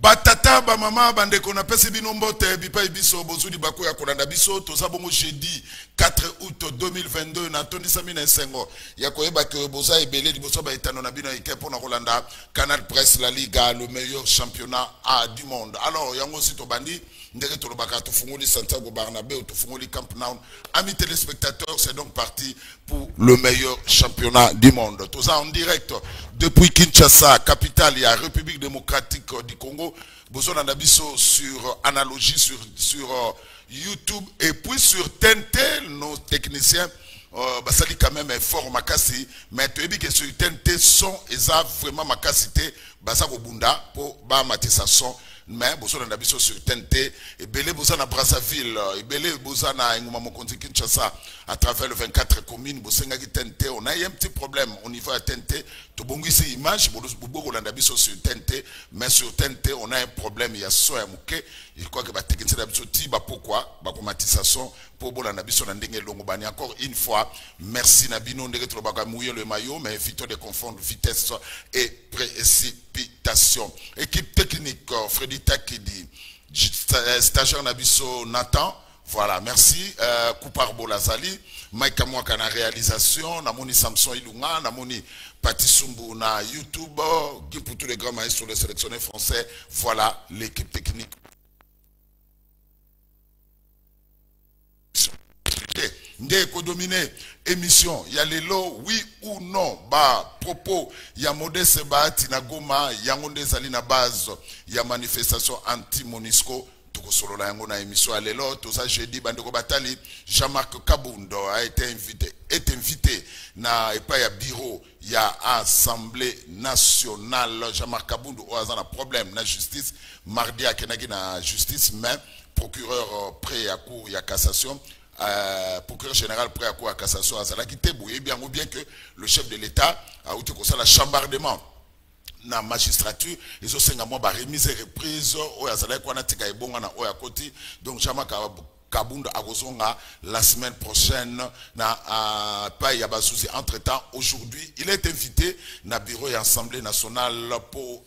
Batata, ba mama, bande qu'on appelle ces binombote, bipa ibiso, bozuli bako ya kolanda biso, toza bongo jeudi 4 août 2022, na Tony Samina Sengo, ya koyeba ke boza ebele, liboso ba etano na bino ike pona Rolanda, Canal Presse, la Liga, le meilleur championnat du monde. Alors, yango si to bandi, ndeke to lobaka to fungoli Santiago Barnabé, to fungoli Camp Nou. Amis téléspectateurs, c'est donc parti pour le meilleur championnat du monde. Toza en direct depuis Kinshasa, capitale, il y a République démocratique du Congo. Besoin d'un abisso sur analogie sur YouTube et puis sur TNT, nos techniciens. Ça dit quand même fort makasi, mais tu dis que sur TNT son et ça vraiment makasité, ça bunda pour ba matissa son. Mais besoin d'un abisso sur TNT et belé besoin à Brazzaville et belé besoin à Ngomamokonzi Kinshasa à travers le 24 communes besoin qui TNT. On a un petit problème au niveau de TNT. Tu bongi ces images beaucoup d'un abisso sur TNT, mais sur TNT on a un problème. Il y a so ya muke. Je crois que ba technicien d'abisso ti ba pourquoi ba matissa son pour bon d'un abisso dans ndenge longo bani encore une fois. Merci Nabino ndenge to ba mouiller le maillot, mais évitons de confondre vitesse et précipitation. Équipe technique Freddy Takidi, stagiaire Nabiso Nathan, voilà, merci. Koupar Bolazali, Mike Amouaka na réalisation, Namoni Samson Ilunga, Namoni Patisumbu na YouTube, Guy pour tous les grands maestros les sélectionnés français, voilà l'équipe technique. Ndé ko dominer émission ya lelo oui ou non ba propos ya Modeste Bahati na Goma yango ndezali na base ya manifestation anti Monisco tukosolola yango na émission ya lelo toza jeudi bandeko batali Jean-Marc Kabundo a été invité na epa ya bureau ya Assemblée nationale. Jean-Marc Kabundo o azana problème na justice mardi akenaki na justice mais procureur près à cour ya cassation. Procureur général prêt à quoi à cassation à Zala qui et bien ou bien que le chef de l'État a eu la chambardement na magistrature ils ont 5 mois remise et reprise au Azala quoi na tika ebonga na oya koti donc Jean-Marc Kabundo a la semaine prochaine na pas ya basouzi entre temps aujourd'hui il est invité na bureau et assemblée nationale pour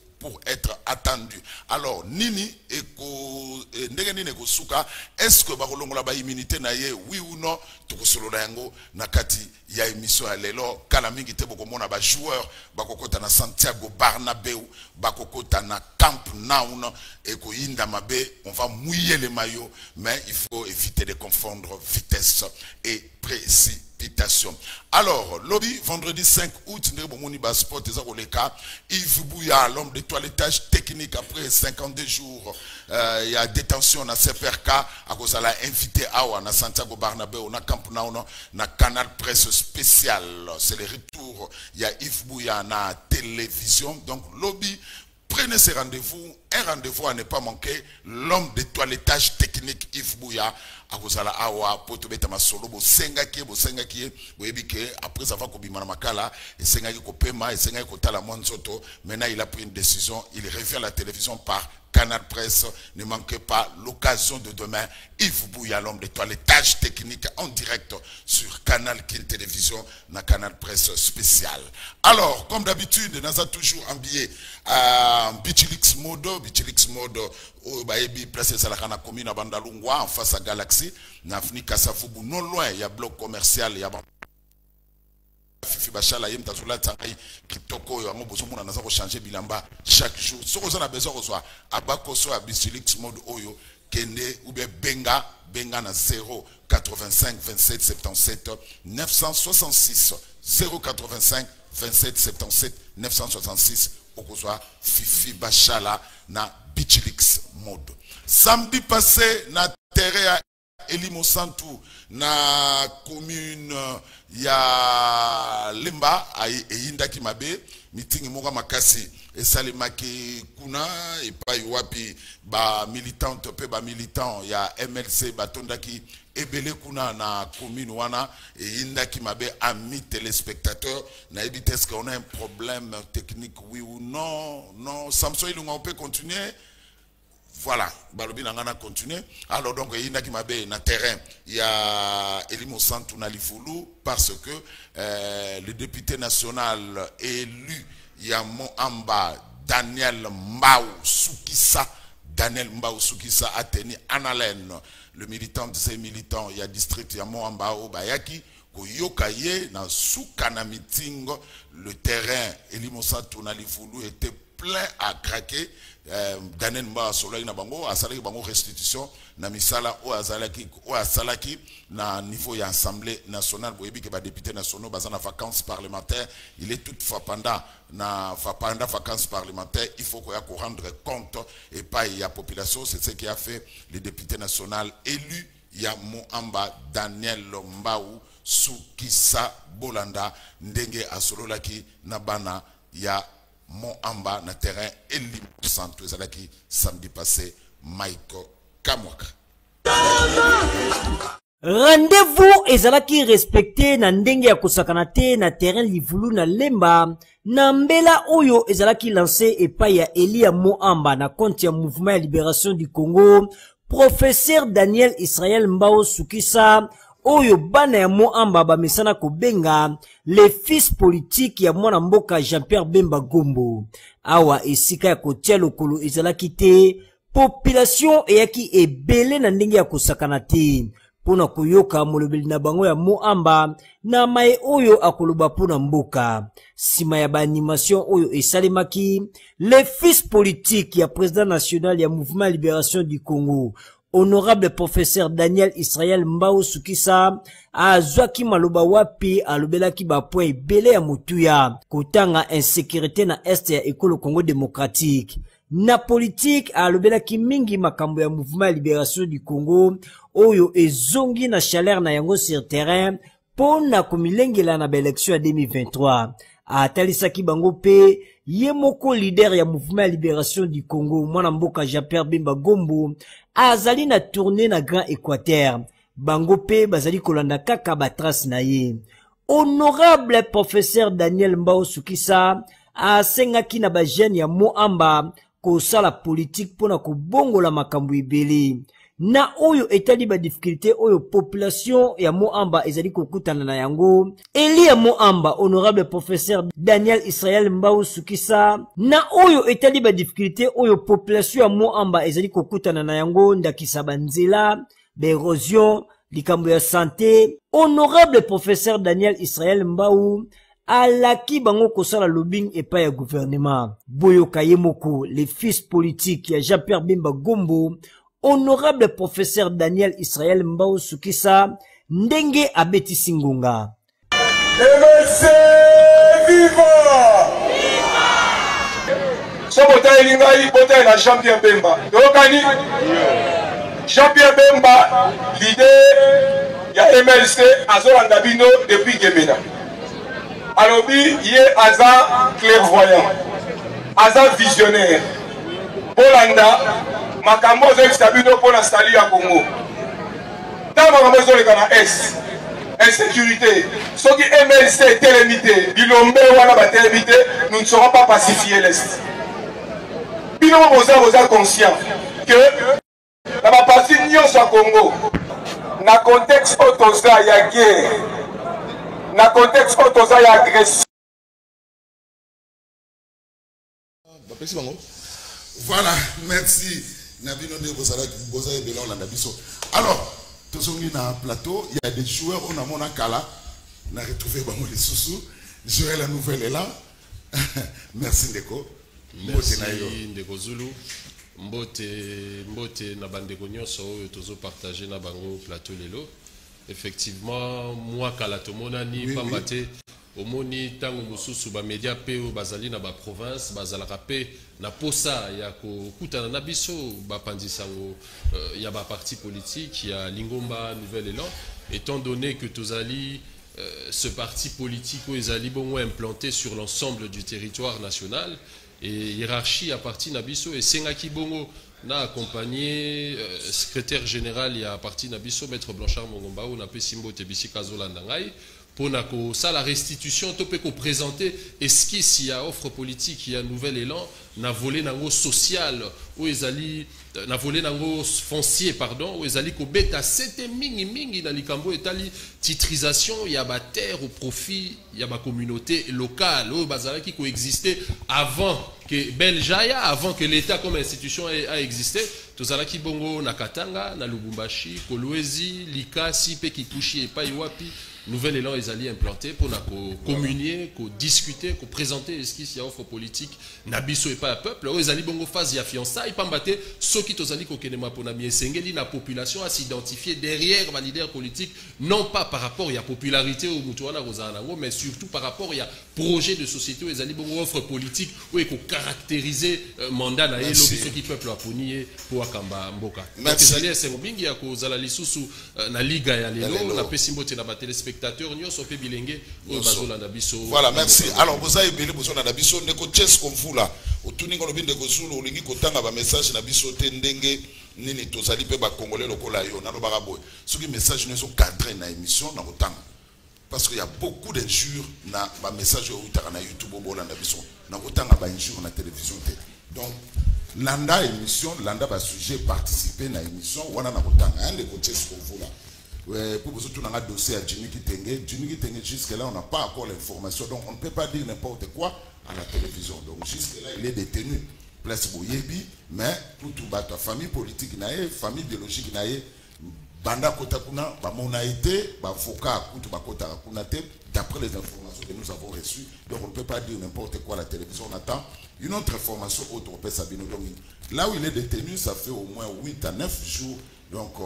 être attendu. Alors, Nini et est-ce que Barolongola ba immunité na ye oui ou non? Tukosolola yango na kati ya émission ya lelo kala mingi te bokomona ba joueur bakokota na Santiago Barnabéu bakokota na Camp Nou et ko inda mabe on va mouiller les maillots mais il faut éviter de confondre vitesse et précipitation. Alors, lobby, vendredi 5 août, Yves Bouya, l'homme de toilettage technique, après 52 jours, il y a détention à CPRK, à cause de la invité à Santiago Barnabé, on a Camp Nou, na Canal Presse spécial. C'est le retour, il y a Yves Bouya na télévision. Donc, lobby, prenez ces rendez-vous, un rendez-vous à ne pas manquer, l'homme de toilettage technique Yves Bouya. Akozala awa poto beta masolo bo senga ki bo ebike après avoir kobima na makala et senga ki kopema et senga ki kotala mwanzoto. Maintenant il a pris une décision, il revient à la télévision par Canal Presse. Ne manquez pas l'occasion de demain. Yves Bouya, l'homme de toilettage technique en direct sur Canal Kin Télévision, na Canal Presse spécial. Alors, comme d'habitude, nous avons toujours habillé Bichilix Modo, place de la commune à Bandalungwa, en face à Galaxy, Nafni Kassafoubou, non loin, il y a bloc commercial, il y a Fifi Bachala, Yem Tazula Tsangai, Kitoko, Yango Bozomuna, nous avons changé Bilamba chaque jour. Ce qu'on a besoin de reçoit, Abakoso, Bichilix Modo Oyo, Kende, ou bien Benga na 0 85 27 77 966 085 27 77 966 Okozwa Fifi Bachala na Bichilix Mode. Samedi passé na terre Elimo Santu na commune ya Lemba Eyinda Kimabe meeting moka makasi esalemaki kuna epai wapi ba militante pe ba militant ya MLC batondaki ebele kuna na commune wana Eyinda Kimabe. Amis téléspectateurs na ebite est-ce qu'on a un problème technique oui ou non? Non, Samson Ilunga on peut continuer. Voilà, Balobi Nangana continue. Alors donc, il y a qui m'a na terrain, il y a Elimo Santu Nalifoulou parce que le député national élu, il y a Moamba Daniel Mbao Soukissa. Daniel Mbao Soukissa a tenu en haleine le militant de ces militants. Il y a district, il y a Mbao Bayaki. Yokaye na Soukana meeting, le terrain Elimosa Tounalifulu était plein à craquer. Daniel Mbao Soulay na bango, asalaki bango restitution na misala o asalaki na niveau ya assemblée nationale boyebi ke ba député nationaux baza na vacances parlementaires. Il est toutefois pendant vacances parlementaires, il faut qu'on rendre compte et pas il y a population, c'est ce qui a fait les députés nationaux élus. Il y a Moamba Daniel Mbao Soukissa Bolanda ndenge asololaki na bana ya Moamba na terrain Elim Centre ezalaki samedi passé Michael Kamwaka. Rendez-vous ezalaki respecté na ndenge ya kosakana te na terrain Livulu na Lemba na mbela oyo ezalaki lancé epai ya Elia Moamba na compte ya Mouvement ya Libération du Congo. Professeur Daniel Israël Mbao Soukissa oyo bana ya Moamba bamesana kobenga le fils politique ya mwana mboka Jean-Pierre Bemba Gombo. Awa esika ya kotia lokolo ezalaki te, population eyaki ebele na ndenge ya kosakana te pona koyoka molobeli na bango ya Moamba na mae oyo akoloba pona mboka. Sima ya ba animation oyo esalemaki, le fils politique ya président national ya Mouvement ya Libération du Congo honorable professeur Daniel Israël Mbao Soukissa azwaki maloba wapi alobelaki ba point ebele ya motuya kotanga insécurité na est ya ekolo Congo démocratique. Na politique alobelaki mingi makambo ya Mouvement ya Libération du Congo oyo ezongi na chaleur na yango sur terrain pona komilengela na ba élection ya 2023. Atalisaki bango pe ye moko leader ya Mouvement ya Libération du Congo mwana mboka Jean-Pierre Bemba Gombo azali na tournée na Grand Équateur. Bango pe bazali kolanda kaka batrace na ye. Honorable professeur Daniel Mbao Soukissa asengaki na ba jeune ya Moamba kosala politique pona kobongola makambo ebele. Na oyo etali ba difficulté oyo population ya Moamba ezali kokutana na yango. Elia Moamba honorable professeur Daniel Israël Mbao Soukissa na oyo etali ba difficulté oyo population ya Moamba ezali kokutana na yango ndakisa banzela, l'érosion, likambo ya santé. Honorable professeur Daniel Israël Mbao alaki bango kosala lobbying epai ya gouvernement. Boyoka Yemoko, le fils politique ya Jean-Pierre Bemba Gombo, honorable professeur Daniel Israël Mbao Soukissa ndenge abeti singunga. MLC viva! Sobota elingai bota na Jean-Pierre Bemba. Dokani Jean-Pierre Bemba leader ya MLC azolanda bino depuis Gemena. Alobi ye aza clairvoyant, aza visionnaire. Bolanda makambo ezekisabino pona stali ya Congo. Ta makambo ezoleka na S. Insécurité. Ce qui MLC télémité, bilombe wana ba télémité, nous ne serons pas pacifier l'Est. Bino vous conscient que dans ma partie nyonso Congo, na contexte otoza ya guerre, na contexte otoza ya agression. Voilà, merci. Nabino de Bozala et Belon Landabiso. Alors, tous on est dans un plateau, il y a des joueurs, on a mon akala, on a retrouvé les sous-sous. Joël la nouvelle est là. Merci Ndeko. Merci Ndeko Zulu. Mbote na bandeko nyonso oyo tozo partager na bango plateau lelo. Effectivement, moi kala tomona ni pambate omoni tango mususu ba media pe bazali na ba province bazalaka pe na posa ya kokutana na biso ba pandisango ya ba parti politique ya Lingomba Nouvel Élan, étant donné que tozali ce parti politique ezali bongo implanté sur l'ensemble du territoire national et hiérarchie à parti na biso et sengaki bongo na accompagné secrétaire général ya parti na biso maître Blanchard Mongomba ou na pe Simbo Tebisi Kazolanda ngai pour ça la restitution to peut présenter esquisse il y a offre politique il y a nouvel élan na volé nango social où ezali na volé nango foncier pardon où ezali ko beta c'était mingi dans likambo etali titrisation il y a ba terre au profit il y a ba communauté locale où bazala qui coexister avant que Beljaya avant que l'état comme institution a existé tozala ki bongo na Katanga na Lubumbashi Kolwezi Likasi pe Kikushi et Paiwapi nouvel élan ils allaient implanter pour communier, discuter, présenter ce qui y a offre politique, n'abisso et pas un peuple. Ils allaient bongo phase y a fiançailles, pas mbatter ceux qui t'osali kokenema pour nami esengeli la population à s'identifier derrière ma leader politique, non pas par rapport à la popularité au mutuana rosanango, mais surtout par rapport à projet de société où ils allaient bongo offre politique où ils caractériser mandat na lobby ceux qui peuple aponier pour akamba mboka. Ils allaient esengobingi ya ko zala lisusu na liga ya lelo na pesimbote na ba téléspectateurs. Voilà, merci. Alors, vous avez besoin de Nabiso, ne coaches comme vous là. Au tuning on de Gozulu, au lingi kotanga ba message Nabiso tendenge nini tozali pe ba congolais lokola yo na lobaraboy. Ce qui message ne sont cadrés na émission na otanga. Parce qu'il y a beaucoup d'injures na ba message au na YouTube au bola Nabiso. Na otanga ba injures na télévision. Donc landa émission, landa ba sujet participer na émission, wana na otanga. Hein, les coaches comme vous là. Pour vous autres, on a un dossier à Jimmy Kitenge. Jimmy Kitenge, jusque-là, on n'a pas encore l'information. Donc, on ne peut pas dire n'importe quoi à la télévision. Donc, jusque-là, il est détenu. Place Boyebi, mais pour tout ta famille politique, famille idéologique, Banda Kotakuna, on a été, d'après les informations que nous avons reçues. Donc, on ne peut pas dire n'importe quoi à la télévision. On attend une autre information autre. Là où il est détenu, ça fait au moins 8 à 9 jours. Donc,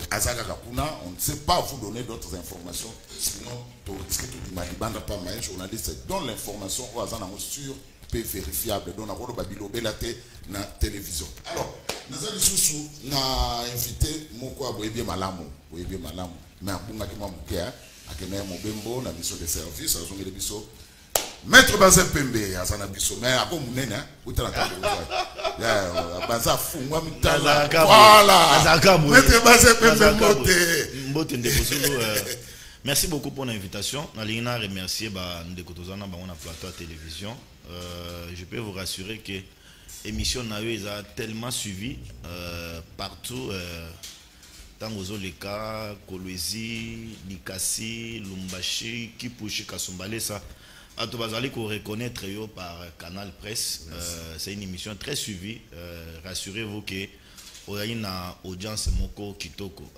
Azaga Kapuna, on ne sait pas vous donner d'autres informations. Sinon, un journaliste donne l'information au Azana sur peu vérifiable. Donc, on a dit na télévision. Alors, nous avons invité Moko Aboyebie Malamu. Mais on a dit Mobembo, na biso de service, Maître Bazin Pembe, Azana Biso, mais à bon mounene, où t'as la Baza Fungwa Mitala. Voilà. Maître Bazin Pembe. Merci beaucoup pour l'invitation. Nalina remercier Ndeko Tozana on a plateau à télévision. Je peux vous rassurer que l'émission Nayo a tellement suivi partout. Tangozo Leka, Kolwezi, Likasi, Lumbashi, Kipushi, Kasumbale, ça. Atobazali qu'on reconnaître par Canal Presse. C'est une émission très suivie. Rassurez-vous que vous avez une audience Moko Kitoko.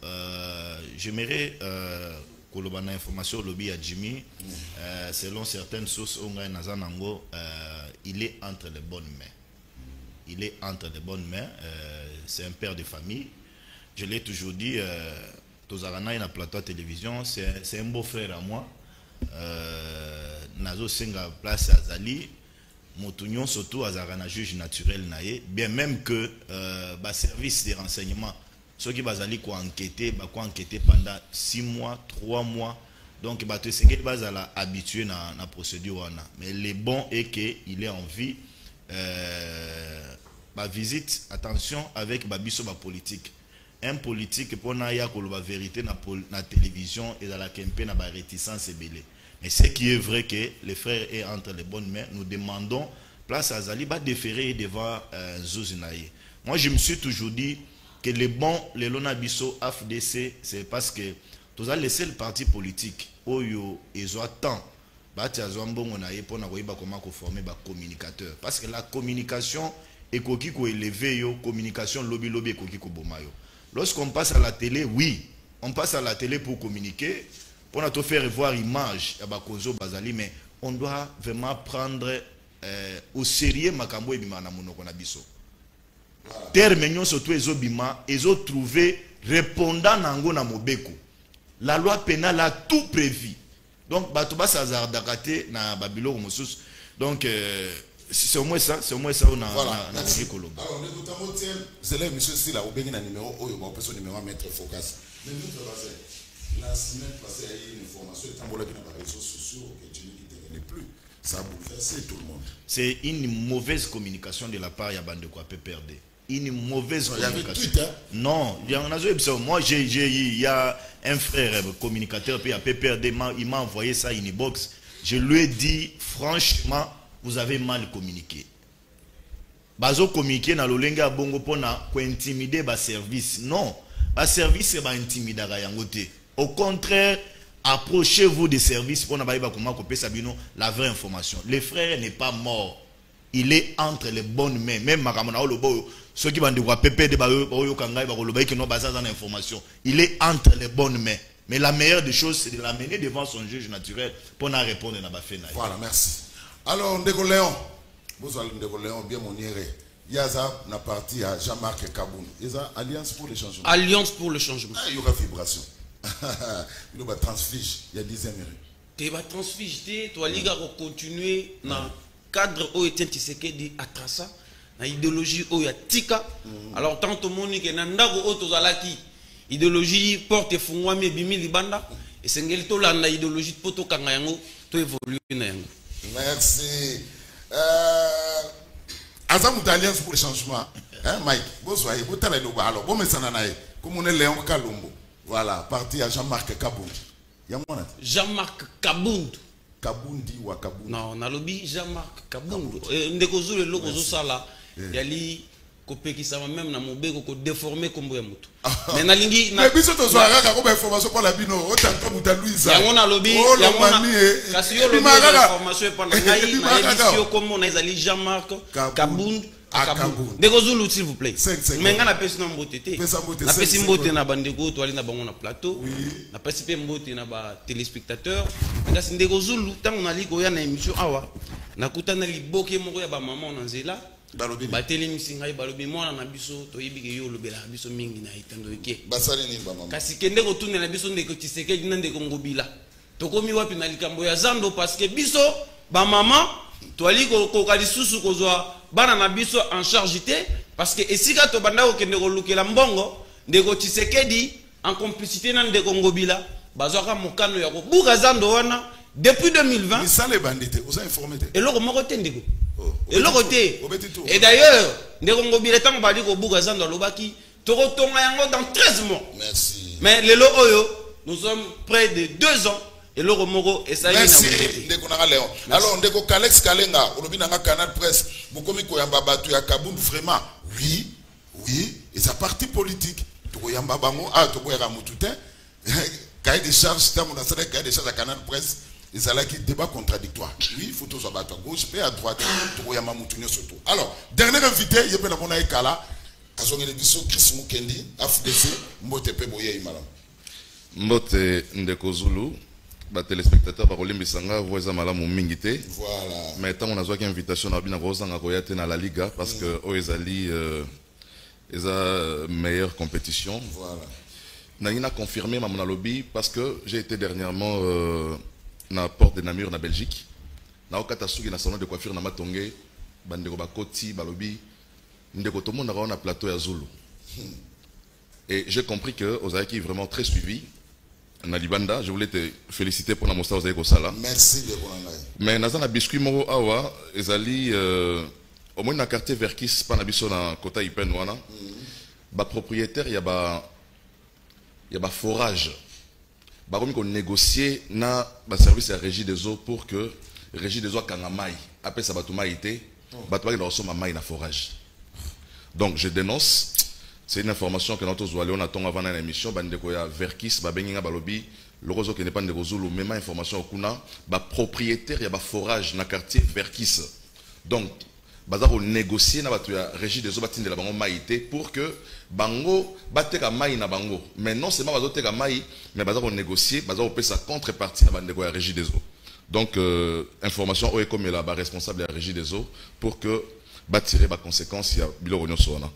J'aimerais que l'on ait une information au lobby à Jimmy. Selon certaines sources, il est entre les bonnes mains. Il est entre les bonnes mains. C'est un père de famille. Je l'ai toujours dit, Tozarana, il a un plateau à télévision, c'est un beau frère à moi. Nazo Senga place à Zali, Motunion surtout à Zarana juge naturel naé, bien même que service de renseignement, ceux qui bazali quoi enquêter pendant 6 mois, 3 mois, donc bah tu sais que bazala habitué na procédure mais le bon est que il est en vie, visite attention avec babiso politique. Un politique pour n'aya que la vérité na télévision et dans la campagne na réticence et belé. Mais ce qui est vrai que les frères est entre les bonnes mains, nous demandons place à Zali va déférer devant Zouzinaï. Moi je me suis toujours dit que les bons les Lonabiso AFDC c'est parce que tu as laissé le parti politique oyo ils ont tant comment former des communicateurs parce que la communication est ko élevé yo communication lobby et ko bomayo. Lorsqu'on passe à la télé, oui, on passe à la télé pour communiquer, pour nous faire voir l'image, mais on doit vraiment prendre au sérieux Makambo et Bimana Monokonabiso. Terminons surtout les Obima, ils ont trouvé répondant Nango na Mobeko. La loi pénale a tout prévu. Donc, Batouba Sazar Dakate na Babylone Moussous. Donc, c'est au moins ça, on a dit Colombo. Alors, notamment, c'est là, monsieur Silla, au béni numéro, on peut son numéro mettre focus. Mais nous, la semaine passée, il y a une information, il y a des réseaux sociaux que tu ne plus. Ça a bouleversé tout le monde. C'est une mauvaise communication de la part de Yabande Kwape perdé. une mauvaise Il y avait communication. tweet, hein? Non, il y en a moi il y a un frère communicateur puis à PPRD, il m'a envoyé ça in box. Je lui ai dit franchement, vous avez mal communiqué. Bazo communiquer na lolenga bongo pona ko intimider ba service. Non, ba service ba intimidara yangote. Au contraire, approchez-vous des services pour n'avoir la vraie information. Le frère n'est pas mort. Il est entre les bonnes mains. Même ceux qui vont dire information. Il est entre les bonnes mains. Mais la meilleure des choses, c'est de l'amener devant son juge naturel pour nous répondre à la fin. Voilà, merci. Alors, Ndeko Léon, vous allez Ndeko Léon, bien mon yéré. Il y a la partie à Jean-Marc Kaboun. Il y a Alliance pour le changement. Alliance pour le changement. Il y aura vibration. Il y aura transfige. Il y a 10 minutes. Tu vas transfige, tu vas continuer dans le cadre où tu es à tracer, dans l'idéologie où il y a Tika. Alors, tant que monde qui est dans le idéologie porte fungwami bimi libanda et sengeli to landa idéologie poto kanga yango to évoluer na yango. Merci. Azam d'Alliance pour le changement. Hein Mike, bonsoir. Vous t'allez nous voir alors. Bon mais ça n'anaï. Comme on est Léon Kalombo. Voilà, parti à Jean-Marc Kabound. Yamona. Jean-Marc Kabound. Kaboundi ou Kabound. Non, na lobby Jean-Marc Kabound. Ndeko zule loko zo sala. Yali kopeki sama même na mobeko ko déformer kombo ya mutu. Mais na lingi na biso to soara ka ko information pour la bino otanta muta Louisa. Yango na lobby yamona kasi yo lobby information pa na ngai na émission comme na ezali Jean-Marc Kabound. Ndeko zulu s'il vous plaît. Mais nga na pesi na mbote te. Na pesi mbote na bandeko to ali na bango na plateau. Na pesi pe mbote na ba téléspectateurs. Ngasi ndeko zulu tango na liko ya na émission awa. Nakutana liboke moko ya ba maman na nzela. Bateli misingai balobi mwana na biso to yibike yo lobela biso mingi na itando eke basali ni ba mama kasi kende ko tunela biso ndeko Tshisekedi na ndeko Ngobila tokomi wapi na likambo ya zando parce que biso ba mama to ali ko kalisusu kozwa bana na biso en charge te parce que esika to banda ko kende ko lukela mbongo ndeko Tshisekedi en complicité na ndeko Ngobila bazwaka mokano ya ko buka zando wana depuis 2020 mais ça les bandits vous avez informé et loko moko te ndeko et le côté et d'ailleurs ndeko Ngobila tango bali ko buka zando lobaki toko tonga yango dans 13 mois. Merci. Mais les lo oyo nous sommes près de 2 ans et le moko et ça y est. Merci ndeko na Léon. Alors ndeko Kalex Kalenga olobi na Canal Presse bokomi ko yamba batu ya Kabound vraiment oui et sa parti politique toko yamba bango toko ya mututin cahier de charge tango na sala cahier de charge à Canal Presse. Ils allaient qui débat contradictoire. Oui, il faut tous abattre à gauche, puis à droite. Surtout. Alors, dernier invité, il y a pas mon Kala. Azongé le biso Chris Mukendi, AFDC, Mbote Peboye Imalam. Mbote Ndeko Zulu, ba téléspectateurs ba Rolim Bisanga, voisa malamu mingité. Voilà. Mais tant on a une invitation à Bina Rosanga Koyate na la Liga parce que Oezali meilleure compétition. Voilà. Nagina confirmé ma lobby parce que j'ai été dernièrement na porte de Namur na Belgique na okata suki na salon de coiffure na Matonge bandeko bakoti balobi ndeko to monde na plateau ya Zulu et j'ai compris que Ozaki est vraiment très suivi na libanda. Je voulais te féliciter pour la mosta Ozaki Kosala. Merci de bonangai. Mais na na biscuit moko awa ezali au moins na quartier Verkis pa na biso na kota Ipen wana ba propriétaire ya ba forage. Baromi qu'on négocier na ba service à régie des eaux pour que régie des eaux kangamai après ça batuma été batuma dans son mamai na forage. Donc je dénonce, c'est une information que notre zoalé on attend avant une émission bandeko ya Verkis ba benginga balobi le rozo qui n'est pas de Zulu même information au kuna ba propriétaire ya ba forage na quartier Verkis. Donc bazaro négocier na batu ya régie des eaux batinde la bango maïté pour que bango bateka mai na bango. Mais non seulement bazo teka mai mais bazaro négocier bazaro payer sa contrepartie na bandeko ya régie des eaux. Donc information o comme la responsable de la régie des eaux pour que tirer les conséquences il y a bilo réunion sona.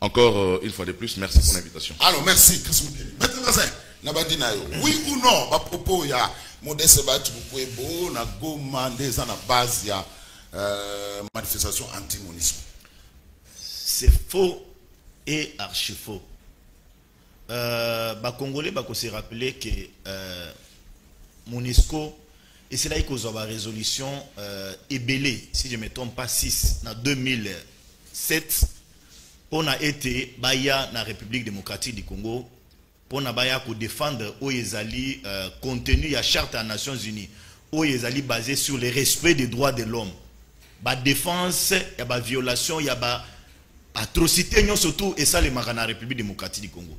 Encore une fois de plus merci pour l'invitation. Alors merci Chris Mukeli. Maintenant na bandina yo. Oui ou non ba propos ya Modeste Batu Bukwebo na Goma ndeza na base ya manifestation anti-monisme. C'est faux et archi faux. Congolais se rappeler que Monisco et c'est là qu'ils ont la résolution ébélée, si je ne me trompe pas, 6 en 2007 on a été baya na République démocratique du Congo pour na baya ko défendre oyezali contenu ya charte des Nations Unies oyezali basé sur le respect des droits de l'homme, ba défense ya ba violation ya ba atrocité nyon surtout et ça le marana République démocratique du Congo.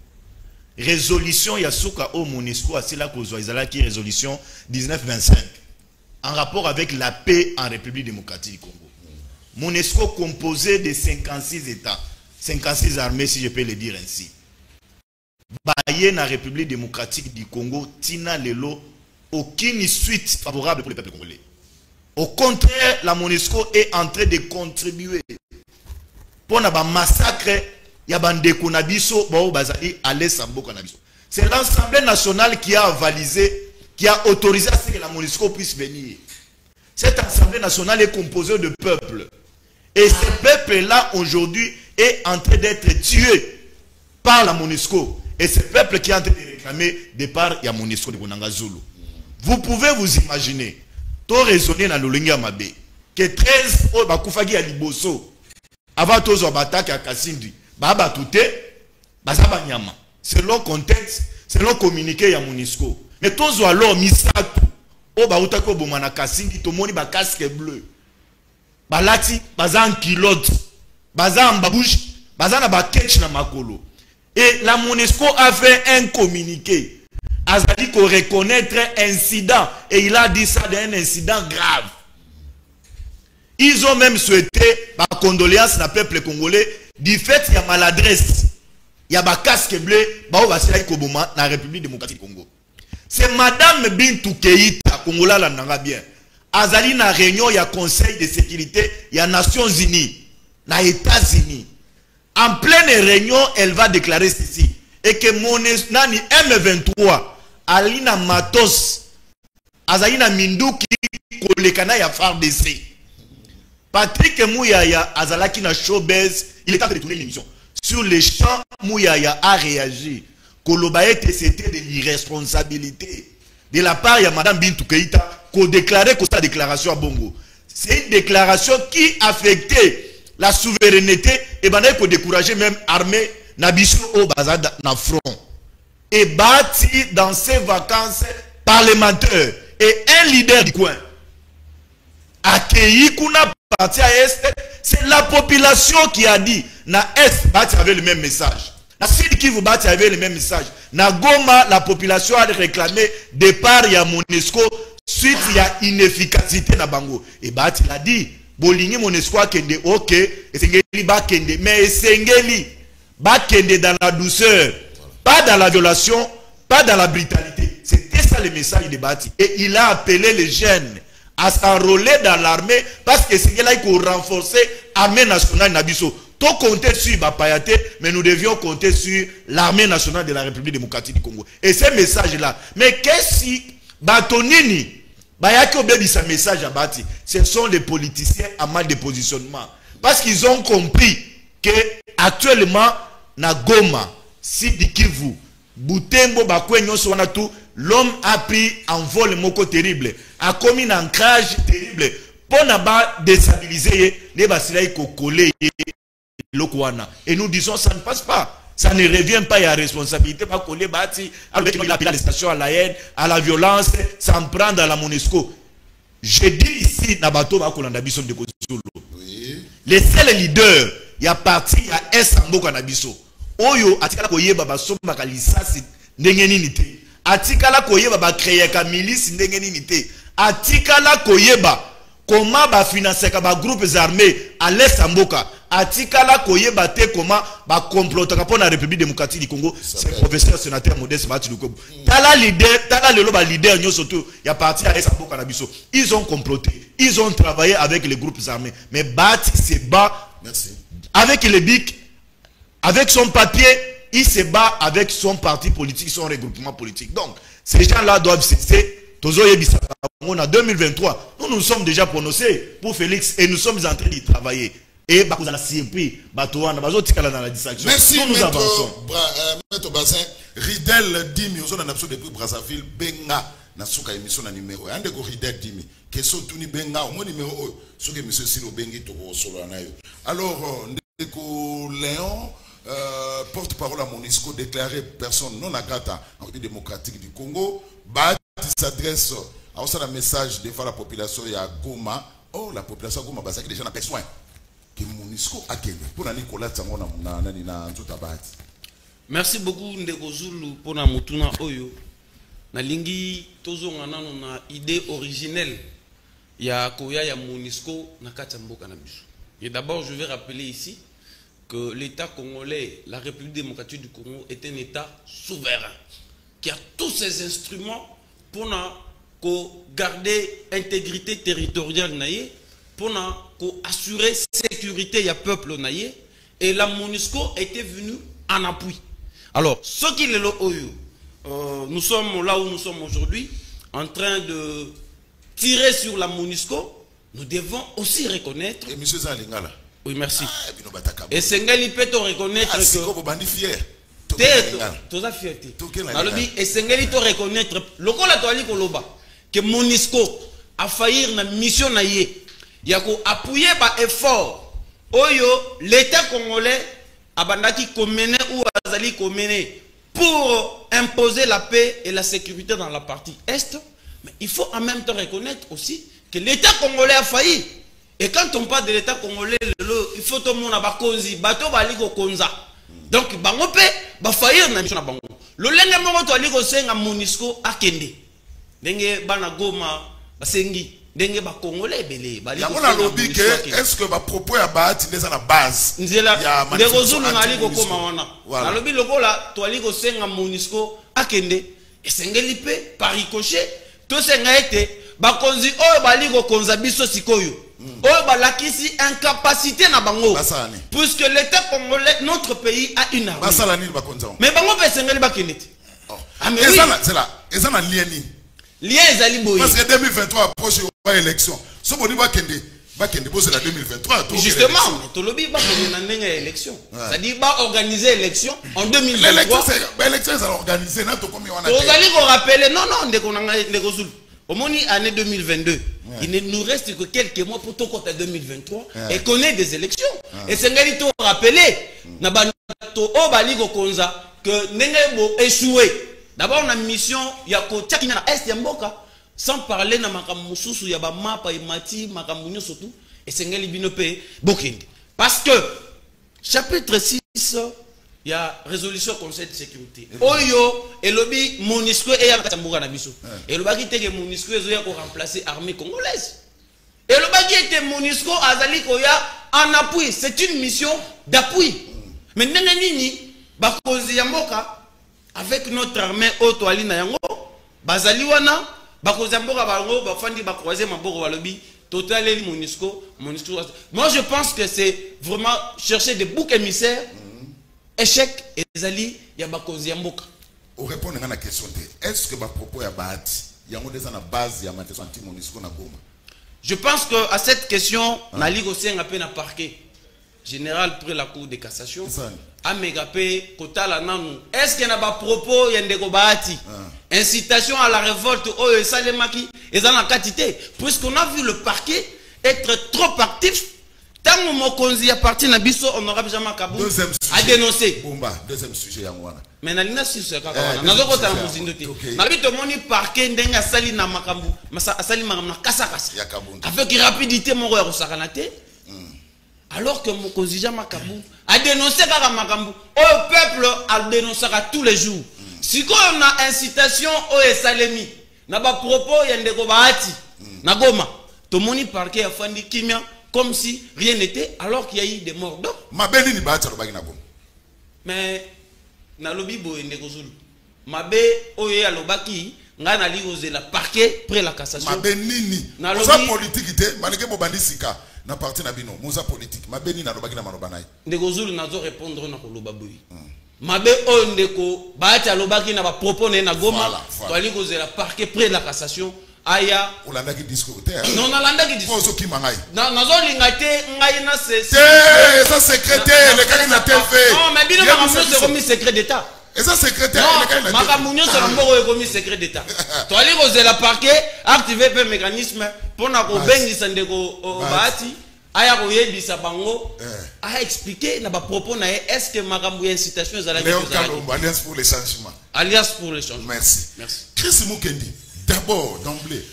Résolution ya suka au MONUSCO asila kozwa ezala ki résolution 1925 en rapport avec la paix en République démocratique du Congo. MONUSCO composé de 56 États, 56 armées si je peux le dire ainsi. Baye na République démocratique du Congo, tina lelo, aucune suite favorable pour le peuple congolais. Au contraire, la MONUSCO est en train de contribuer pour na ba massacre ya bandeko na biso bao bazali aller samboka na biso. C'est l'Assemblée nationale qui a avalisé, qui a autorisé à ce que la MONUSCO puisse venir. Cette Assemblée nationale est composée de peuples. Et ce peuple-là, aujourd'hui, est en train d'être tué par la MONUSCO. Et ce peuple qui est en train de réclamer départ, il y a MONUSCO de Konanga Zulu. Vous pouvez vous imaginer, tout raisonner dans le Linga Mabé, que 13 au Bakoufagi à Liboso, avant tous les attaques à Kassindi, Baba Touté, Bazaba Nyama. Selon contexte, selon communiqué à MONUSCO. Mais tous alors Misatu, au Bautako Bomana Kassindi, tout le monde a casque bleu. Balati, Bazan Kilote, Bazan Babouche, Bazan Baketch na Makolo. Et la MONUSCO a fait un communiqué. Azali qu'on reconnaître incident. Et il a dit ça d'un incident grave. Ils ont même souhaité ma condoléance na peuple congolais du fait qu'il y a maladresse. Il y a un casque bleu, dans la République démocratique du Congo. C'est Madame Bintou Keïta, Congola la nanga bien. Azali na réunion, il y a Conseil de sécurité, il y a Nations Unies, na États-Unis. En pleine réunion, elle va déclarer ceci. Et que mon nani M23, Alina Matos, Azalina Mindouki, Kolekana ya FARDC. Patrick Mouyaya, Azalaki na showbiz, il est en train de tourner l'émission. Sur les champs, Mouyaya a réagi. Kolobaete, c'était de l'irresponsabilité. De la part de Mme Bintou Keïta, qu'on déclarait que sa déclaration à Bongo. C'est une déclaration qui affectait la souveraineté et qu'on décourageait même l'armée Nabiso au Bazad na front. Et bâti dans ses vacances parlementaires. Et un leader du coin. Accueilli Kuna parti à Est, c'est la population qui a dit na Est bâti avait le même message. Na Sud Kivu bâti avait le même message. Na Goma, la population a réclamé départ ya MONUSCO suite il y a inefficacité na Bango. Et bâti l'a dit, Bolingi MONUSCO kende ok, et Sengeli ba kende, mais Sengeli ba kende dans la douceur, pas dans la violation, pas dans la brutalité. C'était ça le message de Bati. Et il a appelé les jeunes à s'enrôler dans l'armée parce que c'est là qu'il faut renforcer l'armée nationale Nabiso. Tout compter sur Bapayate, mais nous devions compter sur l'armée nationale de la République démocratique du Congo. Et ce message-là, mais qu'est-ce si Batonini, Bayaki Obebi sa message à Bati, ce sont les politiciens à mal de positionnement. Parce qu'ils ont compris que actuellement, na Goma, Sidi Kivu, Butembo, Bakwenyo, Swanatu, l'homme a pris un vol moko terrible, a commis un ancrage terrible pour ne déstabiliser les basilaïs collés. Et nous disons ça ne passe pas. Ça ne revient pas, il y a responsabilité, pas coller bâti, avec il appelle les stations à la haine, à la violence, s'en prendre à la MONUSCO. Je dis ici, Nabato Bakolandabiso de Kozolo. Les seuls leaders, il y a parti, il y a Essambo Kanabiso. Oyo, atikala koyeba basomba kalisasi ndengeni nite. Atikala koyeba ba créer ka milice ndengeni nite. Atikala koyeba comment ba financer ka ba groupes armés à l'est Samboka. Atikala koyeba te comment ba comploter pour la République démocratique du Congo. C'est le professeur sénateur Modeste Bati Lukobo. Tala leader, tala lelo ba leader nyo surtout, il y a parti à Samboka na biso. Ils ont comploté, ils ont travaillé avec les groupes armés. Mais Bati se bat avec les BIC, avec son papier, il se bat avec son parti politique, son regroupement politique. Donc, ces gens-là doivent cesser. En 2023, nous nous sommes déjà prononcés pour Félix et nous sommes en train d'y travailler. Et merci, nous avançons. Maître Bazin, Ridel Dimi, on a depuis Brazzaville, Benga, Nasuka émission na numéro. Un de Ridel Dimi, question tout ni Benga, au moins numéro, ce que monsieur Silo Bengi to solo anayo. Alors, Léon, porte-parole à MONUSCO, déclaré personne non grata en République démocratique du Congo, s'adresse à un message devant la population à Goma. Oh, la population Goma, parce que les gens n'ont pas besoin que MONUSCO a gagné. Pour Nicolas Tsango na merci beaucoup Ndeko Zulu pour na mutuna oyo. Na lingi tozo ngana na idée originelle ya koya ya MONUSCO na katamboka na biso. Et d'abord, je vais rappeler ici que l'État congolais, la République démocratique du Congo, est un État souverain qui a tous ses instruments pour garder l'intégrité territoriale, pour assurer la sécurité du peuple. Et la MONUSCO était venue en appui. Alors, ce qui est là, nous sommes là où nous sommes aujourd'hui, en train de tirer sur la MONUSCO. Nous devons aussi reconnaître. Et monsieur Zalingala. Oui, merci. Et Sengali peut te reconnaître que. Fier. Tu as fierté. Et Sengali te reconnaître. Le que MONUSCO a failli dans la mission. Il y a appuyé par effort. L'État congolais a bandaki komene ou azali komene pour imposer la paix et la sécurité dans la partie Est. Mais il faut en même temps reconnaître aussi que l'État congolais a failli. Et quand on parle de l'État congolais, il faut tout le monde avoir konzi, bateau baliko konza. Donc bango pe ba faillir na mission na bango. Le lenge mongo to aliko senga MONUSCO akende. Ndenge bana Goma basengi, ndenge ba congolais belé baliko. Ya mona lobby que est-ce que ba propos ya baati ndeza na base. Nzela ndeko zulu ngaliko koma wana. Na lobby lokola to aliko senga MONUSCO akende. Et sengeli pe par ricochet to senga ete bakonzi oyo baliko konza biso sikoyo. Oyo balakisi incapacité na bango. Puisque l'État congolais, notre pays a une armée. Mais bango pe sengeli bakenete. C'est un lien ni. Lien ezali boye. Parce que 2023 approche la élection. So boni bakende c'est la 2023. Justement, tolobi ba na ndenge élection. C'est-à-dire ba organiser élection en 2023. L'élection ça organiser na to komi wana. Tozali ko rappeler non ndeko nanga ndeko zulu. Au moins année 2022, il ne nous reste que quelques mois pour tout côté 2023 et connaître des élections. Et c'est ce qu'on rappeler que Nengo échoué. D'abord, on a une mission, il y a Est Mboka, sans parler de Makamususu, il y a Mapa et Mati, Makamunyo surtout, et c'est Bokindi. Parce que, chapitre 6, il y a résolution Conseil de sécurité. Oyo, et lobby MONUSCO et Yakatamboura Nabiso. Et le bagi était MONUSCO et pour remplacer l'armée congolaise. Et le bagi était MONUSCO Azali Koya en appui. C'est une mission d'appui. Mais Nenenini, Bakozi Yamboka, avec notre armée Otoali Nayango, Bazaliwana, Bakozi Yamboka Bango, Bafandi Bakroise Maboro Walobi, Total et MONUSCO. Moi je pense que c'est vraiment chercher des boucs émissaires. Échec et Zali Yabakozi Yamboka. Au répondre à la question, est-ce que ma propos est bâti? Il y a une base, il y a un MONUSCO na Goma. Je pense qu'à cette question, na ligue aussi un appel à parquet général pour la Cour de cassation. A mégapé kotala nanou. Est-ce qu'il y a un propos yendeko bâti? Incitation à la révolte au Salemaki et dans la quantité. Puisqu'on a vu le parquet être trop actif. Tant mon konzi a parti na biso honorable Jean-Marc Kabou a dénoncé. Deuxième sujet ya mwana. Mais na lina si ce kaka na zoko ta muzindote. Na bito moni parquet ndenga sali na makambu, masa asali makambu na kasa kasa. Avec rapidité mon roi Rosakanate. Alors que mon konzi Jean-Marc Kabou a dénoncé kaka makambu, au peuple a dénoncé tous les jours. Si on a incitation au Salemi, na ba propos yendeko baati na Goma, to moni parquet a fandi kimia. Comme si rien n'était, alors qu'il y a eu des morts d'hommes. Mais, na lobi bo ndeko zulu. Mabe oye alobaki ngana li oser la parquet près la cassation. Mabe nini. Na lobi politique ite, malgré bo bandisika na parti na bino, moza politique. Mabe nini na lobaki na malobanai. Ndeko zulu nazo répondre na koloba boyi. Mabe o ndeko baati alobaki na ba propos na Goma, to ali oser la parquet près la cassation. Aya olandaki discours non nalandaki discours ozo kimangai nazolinga te ngai na ça secrétaire le kaki na TV non mais bino makambo c'est comme secret d'état et ça secrétaire le kaki na makambo c'est mboko comme secret d'état to ali la parquet activer pe mécanisme pour na ko bengisa ndeko baati aya koyebisa bango a expliqué na ba propos na est-ce que makambo ya incitation ezala Léon Kalombo, Alliance pour les changements. Alliance pour les changements. Merci. Merci. Chris Mukendi, d'abord, d'emblée,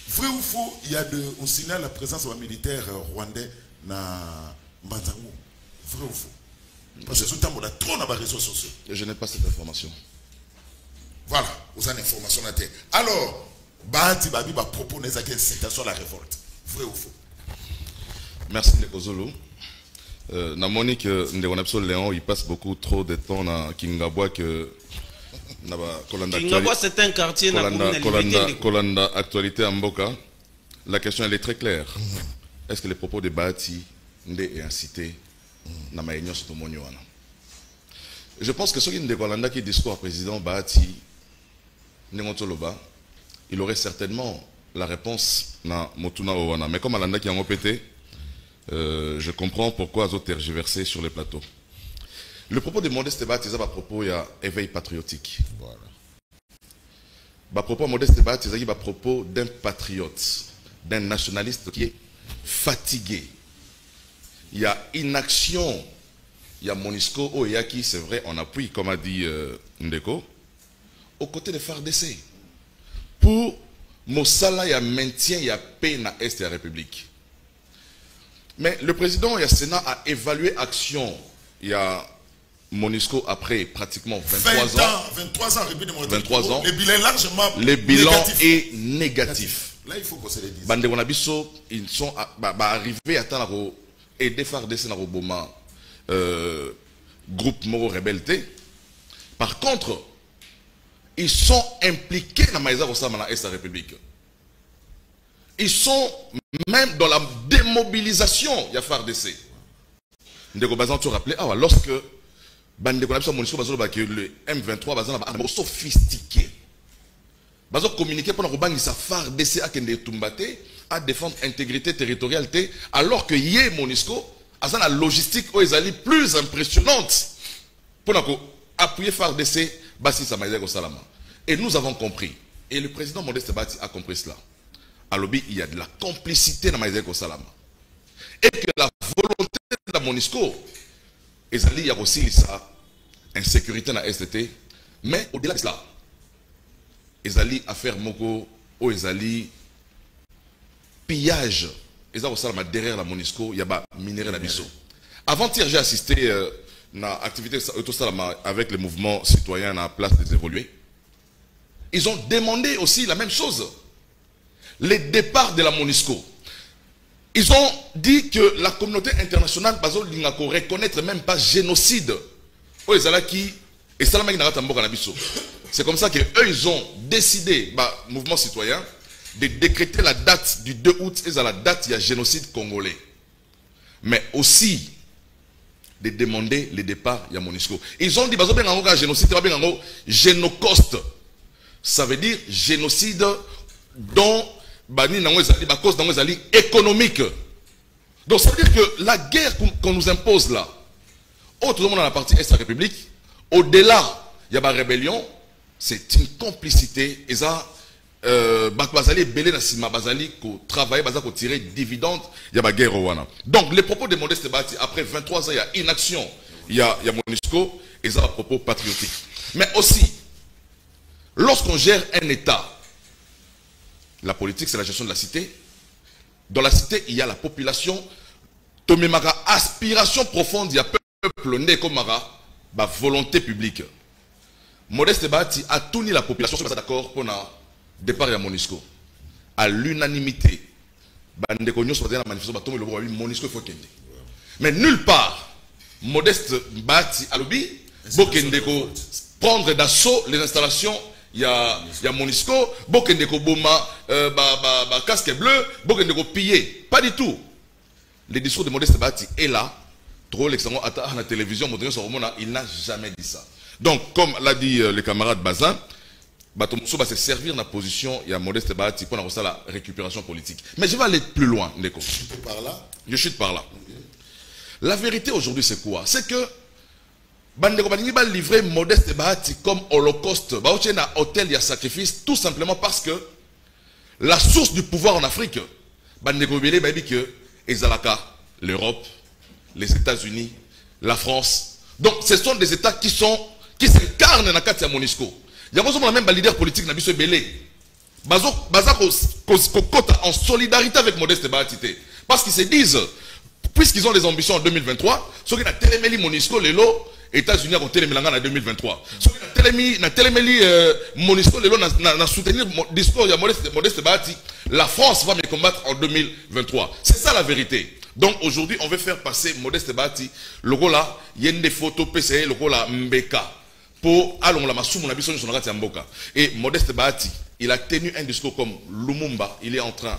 vrai ou faux, il y a on signale la présence de militaire rwandais na Mbanzango. Vrai ou faux? Parce que tout le temps, on a trop dans les réseaux sociaux. Je n'ai pas cette information. Voilà, vous avez l'information là. Alors, Bahati Babi va proposer une incitation à la révolte. Vrai ou faux? Merci Kozolo. Na Monique Léon, il passe beaucoup trop de temps dans Kingabwa que Kingabwa c'est un quartier Kolanda actualité en Mboka. La question elle est très claire. Est-ce que les propos de Bahati est incité na maïnyo sotomonyoana? Je pense que ceux qui ne Kolanda qui discours à président Bahati Nengotoloba, il aurait certainement la réponse na Motuna Owana. Mais comme Alanda qui a répété, je comprends pourquoi ils ont tergiversé sur les plateaux. Le propos de Modeste Bahati, c'est à propos il y a éveil patriotique. Voilà. À propos de Modeste Bahati, c'est à propos d'un patriote, d'un nationaliste qui est fatigué. Il y a inaction. Il y a Monisco, Oyaki, c'est vrai, on appuie, comme a dit Ndeko, aux côtés de FARDC. Pour Mossala, il y a maintien, il y a paix dans l'Est de la République. Mais le président et le Sénat a évalué action. Il y a Monisco après pratiquement 23 ans. 23 ans. Le bilan est largement négatif. Est négatif. Là, il faut qu'on se le dise. Bandegonabiso, ils sont arrivés à temps aider FARDC dans le Boma groupe Moro Rebelté. Par contre, ils sont impliqués dans Maïsa Rossama dans l'Est de la République. Ils sont même dans la démobilisation, il y a FARDC. Ndeko Bazan, tu rappelais, lorsque le M23 est sophistiqué, Bazan communiqué pendant que sa FARDC a défendre l'intégrité territoriale, alors que hier Monisco a la logistique plus impressionnante pour appuyer FARDC. Et nous avons compris, et le président Modeste Bahati a compris cela. À l'objet, il y a de la complicité dans Maïzé Salama. Et que la volonté de la Monisco, il y a aussi ça, insécurité dans STT, mais au-delà de cela, il y a affaire Moko, ou il y a pillage, il y a derrière la Monisco, il y a minerai d'Abisso. Avant-hier, j'ai assisté à l'activité avec le mouvement citoyen à la place des évolués. Ils ont demandé aussi la même chose. Les départs de la Monisco. Ils ont dit que la communauté internationale ne reconnaître même pas génocide. C'est comme ça qu'eux, ils ont décidé, mouvement citoyen, de décréter la date du 2 août et à la date il y a génocide congolais. Mais aussi de demander les départs de la Monisco. Ils ont dit que le génocide, génocoste. Ça veut dire génocide dont cause économique. Donc ça veut dire que la guerre qu'on nous impose là, autre monde dans la partie Est de la République, au-delà, il y a une rébellion, c'est une complicité. Et ça, Bazali belé na sima Bazali ko travailler Bazali ko tirer dividende, il y a une guerre au Wana. Donc les propos de Modeste Bahati, après 23 ans, il y a inaction, il y a Monisco, et ça, à propos patriotique. Mais aussi, lorsqu'on gère un État, la politique, c'est la gestion de la cité. Dans la cité, il y a la population. Tomemara, aspiration profonde, il y a peuple né comme Mara, volonté publique. Modeste Bahati a tout ni la population, je suis d'accord pour le départ de Monisco. À l'unanimité, mais nulle part, Modeste Bahati a lobby, prendre d'assaut les installations. Il y a Monisco, Bokendeko Boma, casque bleu, Bokendeko pillé. Pas du tout. Le discours de Modeste Bahati est là. Trop l'exemple à la télévision, il n'a jamais dit ça. Donc, comme l'a dit le camarade Bazin, Batomousso va se servir dans la position, il y a Modeste Bahati pour la récupération politique. Mais je vais aller plus loin, Ndeko. Je chute par là. Okay. La vérité aujourd'hui, c'est quoi? C'est que Bandeko Balingi va livrer Modeste Bahati comme holocauste. Baoche na hôtel, il y a sacrifice, tout simplement parce que la source du pouvoir en Afrique, Bandeko Bele, baby que Ezalaka, l'Europe, les États-Unis, la France. Donc ce sont des États qui s'incarnent dans la carte de MONUSCO. Il y a même des leaders politiques qui sont belés. En solidarité avec Modeste Bahatité. Parce qu'ils se disent, puisqu'ils ont des ambitions en 2023, ceux qui ont téléméli MONUSCO, les lots, États-Unis ont téléméli en 2023. Ceux qui ont téléméli MONUSCO, les lots, ont soutenu le discours de Modeste Bahati. La France va me combattre en 2023. C'est ça la vérité. Donc aujourd'hui, on veut faire passer Modeste Bahati. Le rôle là, il y a des photos PCA, le rôle là, Mbeka. Pour allons la massou, mon ambition sur la Mboka. Et Modeste Bahati, il a tenu un discours comme Lumumba. Il est en train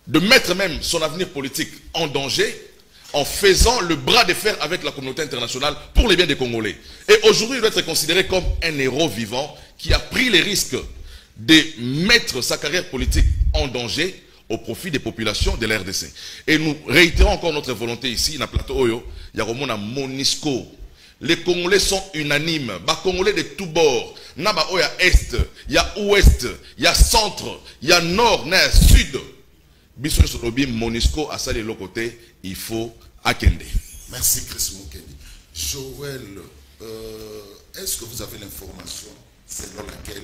de mettre même son avenir politique en danger en faisant le bras de fer avec la communauté internationale pour les biens des Congolais. Et aujourd'hui, il doit être considéré comme un héros vivant qui a pris les risques de mettre sa carrière politique en danger au profit des populations de la RDC. Et nous réitérons encore notre volonté ici, dans le plateau Oyo, il y a vraiment un MONUSCO. Les Congolais sont unanimes. Les Congolais de tous bords. Il y a Est, il y a Ouest, il y a Centre, il y a Nord, il y a Sud. MONUSCO à ça de l'autre côté, il faut Akende. Merci Chris Moukeni. Joël, est-ce que vous avez l'information selon laquelle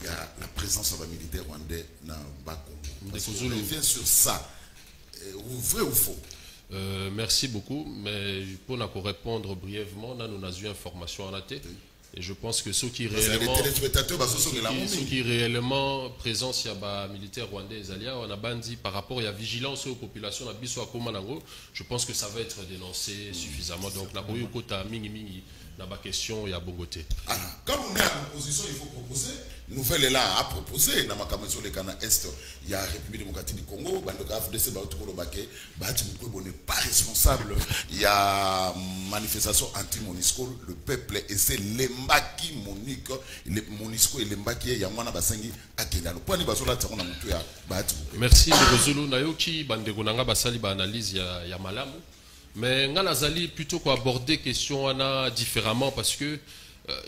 il y a la présence de militaires rwandais dans Bakongo? On revient sur ça. Vrai ou faux? Merci beaucoup, mais pour nous répondre brièvement, nous avons eu information en tête. Et je pense que ceux qui réellement présents il y a militaires rwandais on a bandit par rapport à la vigilance aux populations je pense que ça va être dénoncé suffisamment. Donc la question il y a Bogoté. Quand on est à l'opposition, il faut proposer. Nouvelle est là à proposer. Dans ma commission les Cana Est, il y a la République démocratique du Congo. n'est pas responsable. Il y a manifestation anti-MONUSCO. Le peuple et c'est l'embaki Monique, MONUSCO et l'embaki Yamwana Basengi Akenda. Le point de vue là, merci Zulu Nayoki Bandegonanga Basali analyse ya malamu. Mais on a plutôt aborder question différemment parce que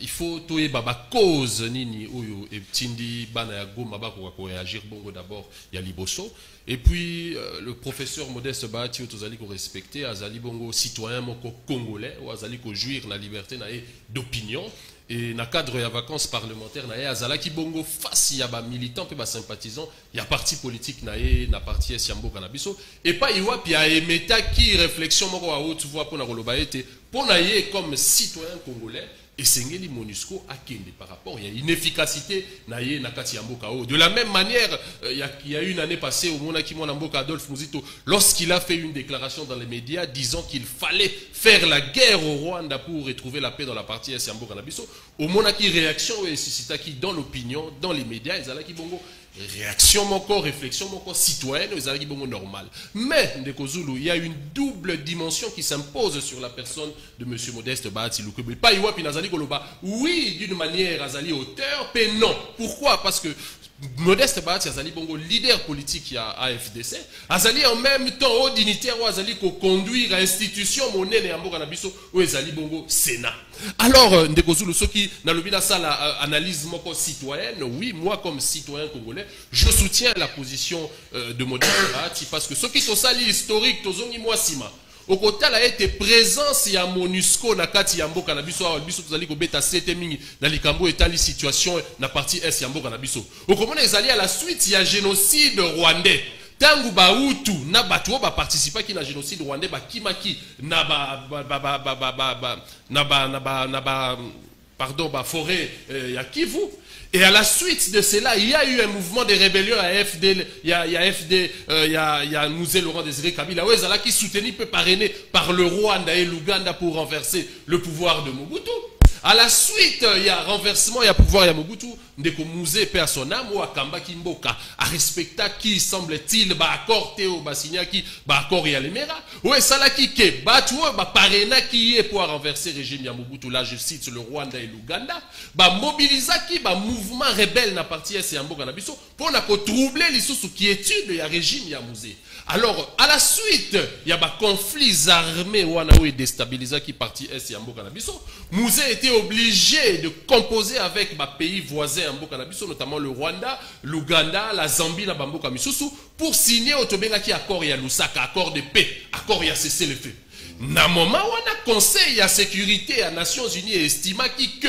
il faut toyer baba cause nini oyo et tindi bana ya goma ba ko réagir bongo d'abord il y a liboso et puis le professeur Modeste Bahati otozali ko respecter azali bongo citoyen moko congolais ou azali ko jouir la liberté na d'opinion. Et dans le cadre de la vacances parlementaires, il y a qui bongo face il y a des militants et des sympathisants, il y a parti politique na parti Siambo Canabiso et pas il y a émeta qui réflexion moko à haute voix pour na roloba été pour na comme citoyen congolais et sengeli MONUSCO a kende par rapport il y a une efficacité na kati Mboka. De la même manière il y a une année passée au Monaki Mboka Adolphe Muzito lorsqu'il a fait une déclaration dans les médias disant qu'il fallait faire la guerre au Rwanda pour retrouver la paix dans la partie est Mboka Nabiso au Monaki réaction et suscita qui dans l'opinion dans les médias ils allaient qui bongo réaction mon réflexion mon citoyenne ils allaient qui bongo normal mais Ndeko Zulu il y a une double dimension qui s'impose sur la personne de monsieur Modeste Bahati Lukwebo pas Iwa Pinazali Koloba oui d'une manière Azali auteur mais non pourquoi parce que Modeste Bahati Azali bongo leader politique à AFDC Azali en même temps haut dignitaire ou Azali ko conduire institution monnaie ya mboka na biso ou Azali bongo Sénat. Alors Ndeko Zulu ceux qui na lobina ça la analyse moko citoyenne oui moi comme citoyen congolais je soutiens la position de Modeste Bahati parce que ceux qui sont sali historique tozongi moi sima au côté a été présence ya MONUSCO na kati ya mboka na biso biso tozali ko beta sete mingi na likambo etali situation na partie est ya mboka na biso au komona ezali à la suite ya génocide rwandais tangu bautu na bato ba participer ki na génocide rwandais ba kimaki na forêt ya Kivu. Et à la suite de cela, il y a eu un mouvement de rébellion à FD, il y a Mouzé Laurent Désiré Kabila, qui soutenu peu parrainé par le Rwanda et l'Ouganda pour renverser le pouvoir de Mobutu. À la suite, il y a renversement, il y a pouvoir, il y a Mobutu, Ndeko Mouzé, paix à son âme, ou à Kamba Kimboka, à respecter qui semble-t-il, accord Théo Bassigna qui, accord Yalemera, ou est ça là qui, batu, parena qui est pour renverser le régime ya Mobutu, là je cite le Rwanda et l'Ouganda, mobilisa qui, mouvement rebelle na partie S et Mboka na biso, pour na ko troubler les sous qui étude ya régime ya Mouzé. Alors, à la suite, il y a des conflits armés ou déstabilisés qui parti est et Mboka na biso. Mouzé était obligé de composer avec des pays voisins Mboka na biso, notamment le Rwanda, l'Ouganda, la Zambie, la Mboka Misusu, pour signer au Tobengaki accord ya Lusaka, accord de paix, accord ya cessez le feu. Na moment où on a conseil à sécurité à Nations Unies estima que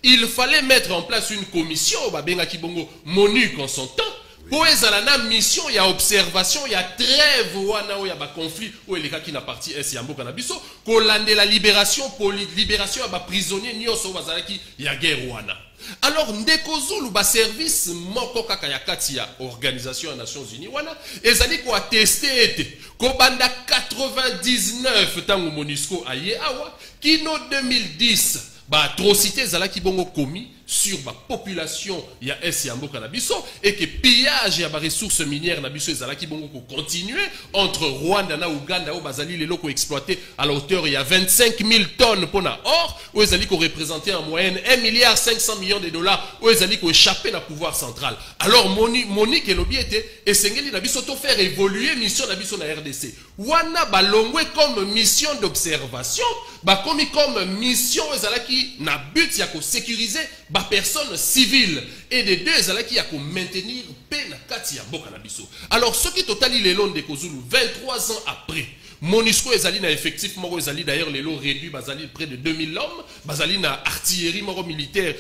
il fallait mettre en place une commission, Babengaki Bongo, MONUC en son temps, pour la mission, il y a observation, il y a trêve, il y a conflit, où il y a qui n'a parti est et Mboka na biso, qu'on lande la libération, libération, il y a prisonniers, il y a guerre wana. Alors, Ndekozulu, ba service, moko kaka ya kati ya organisation des Nations Unies, wana, ezali ko attesté, ko banda 99 tango MONUSCO aye awa, kino 2010, ba atrocité zala ki bongo commis sur la population ya esi Mboka na biso et que pillage ya ba ressources minières na biso ezala ki bongo ko continuer entre Rwanda na Uganda ou bazali les locaux exploités à la hauteur il y a 25 000 tonnes pour na or ou ezali ko représenter en moyenne 1,5 milliard de dollars ou ezali ko échapper na pouvoir central. Alors Monique et lobby était esengeli na biso to faire évoluer mission na biso na RDC. Wana balongwe comme mission d'observation, ba komi comme mission ezala ki na but ya ko sécuriser personnes civiles et des deux ala qui a pour maintenir paix na kati ya mboka na biso. Alors ce qui totali les longs de Kozulu 23 ans après MONUSCO ezali na effectif moko ezali d'ailleurs les lots réduits bazali près de 2000 hommes bazali na artillerie moko militaire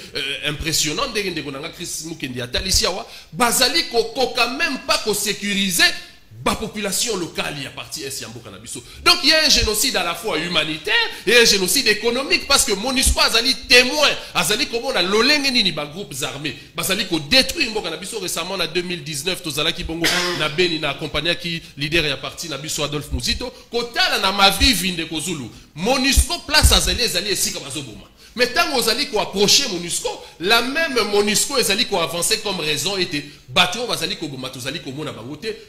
impressionnant ndenge konanga Chris Mukendi atalisia wa bazali ko quand même pas ko sécuriser la population locale y a parti est Mboka na biso. Donc il y a un génocide à la fois humanitaire et un génocide économique parce que MONUSCO azali témoin azali comme on a lolenge nini ba groupes armés bazali ko détruire Mboka na biso récemment en 2019 tozala ki bongo na beni na accompagné qui leader ya parti na biso Adolphe Muzito kotala na mavivi nde Kozulu MONUSCO place azali esika bazoboma. Mais tant que vous allez approcher MONUSCO, la même MONUSCO allez avancer comme raison était battu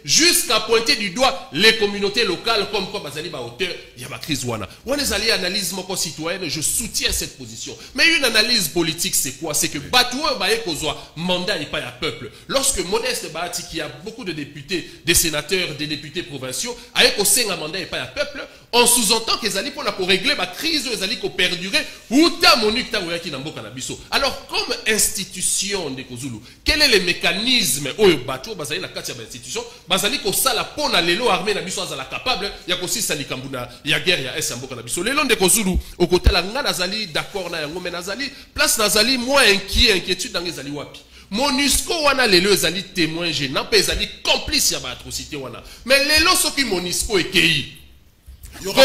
jusqu'à pointer du doigt les communautés locales comme quoi bazali ba hauteur il y a ma crise wana. On les allez analyse mon citoyenne, je soutiens cette position. Mais une analyse politique c'est quoi? C'est que battu baé kozwa mandat et pas à peuple. Lorsque Modeste Bahati qui a beaucoup de députés, des sénateurs, des députés provinciaux, aé ko senga mandat et pas à peuple, on sous-entend qu'ils allaient pour régler ma crise, ils allaient perdurer ou MONUC taoyaki na mboka na biso. Alors comme institution de Kozulu, quel est le mécanisme oyo bato bazali na kati ya institution bazali ko sala pona lelo armée na biso azala capable ya ko sisa likambuna ya guerre ya esa mboka na biso. Lelo de Kozulu au côté la ngana zali d'accord na yango menazali place nazali moins inquiétude dans les ali wapi. MONUSCO wana lelo ezali témoin gênant pe ezali complice ya ba atrocité wana. Mais lelo soki MONUSCO ekei il n'y aura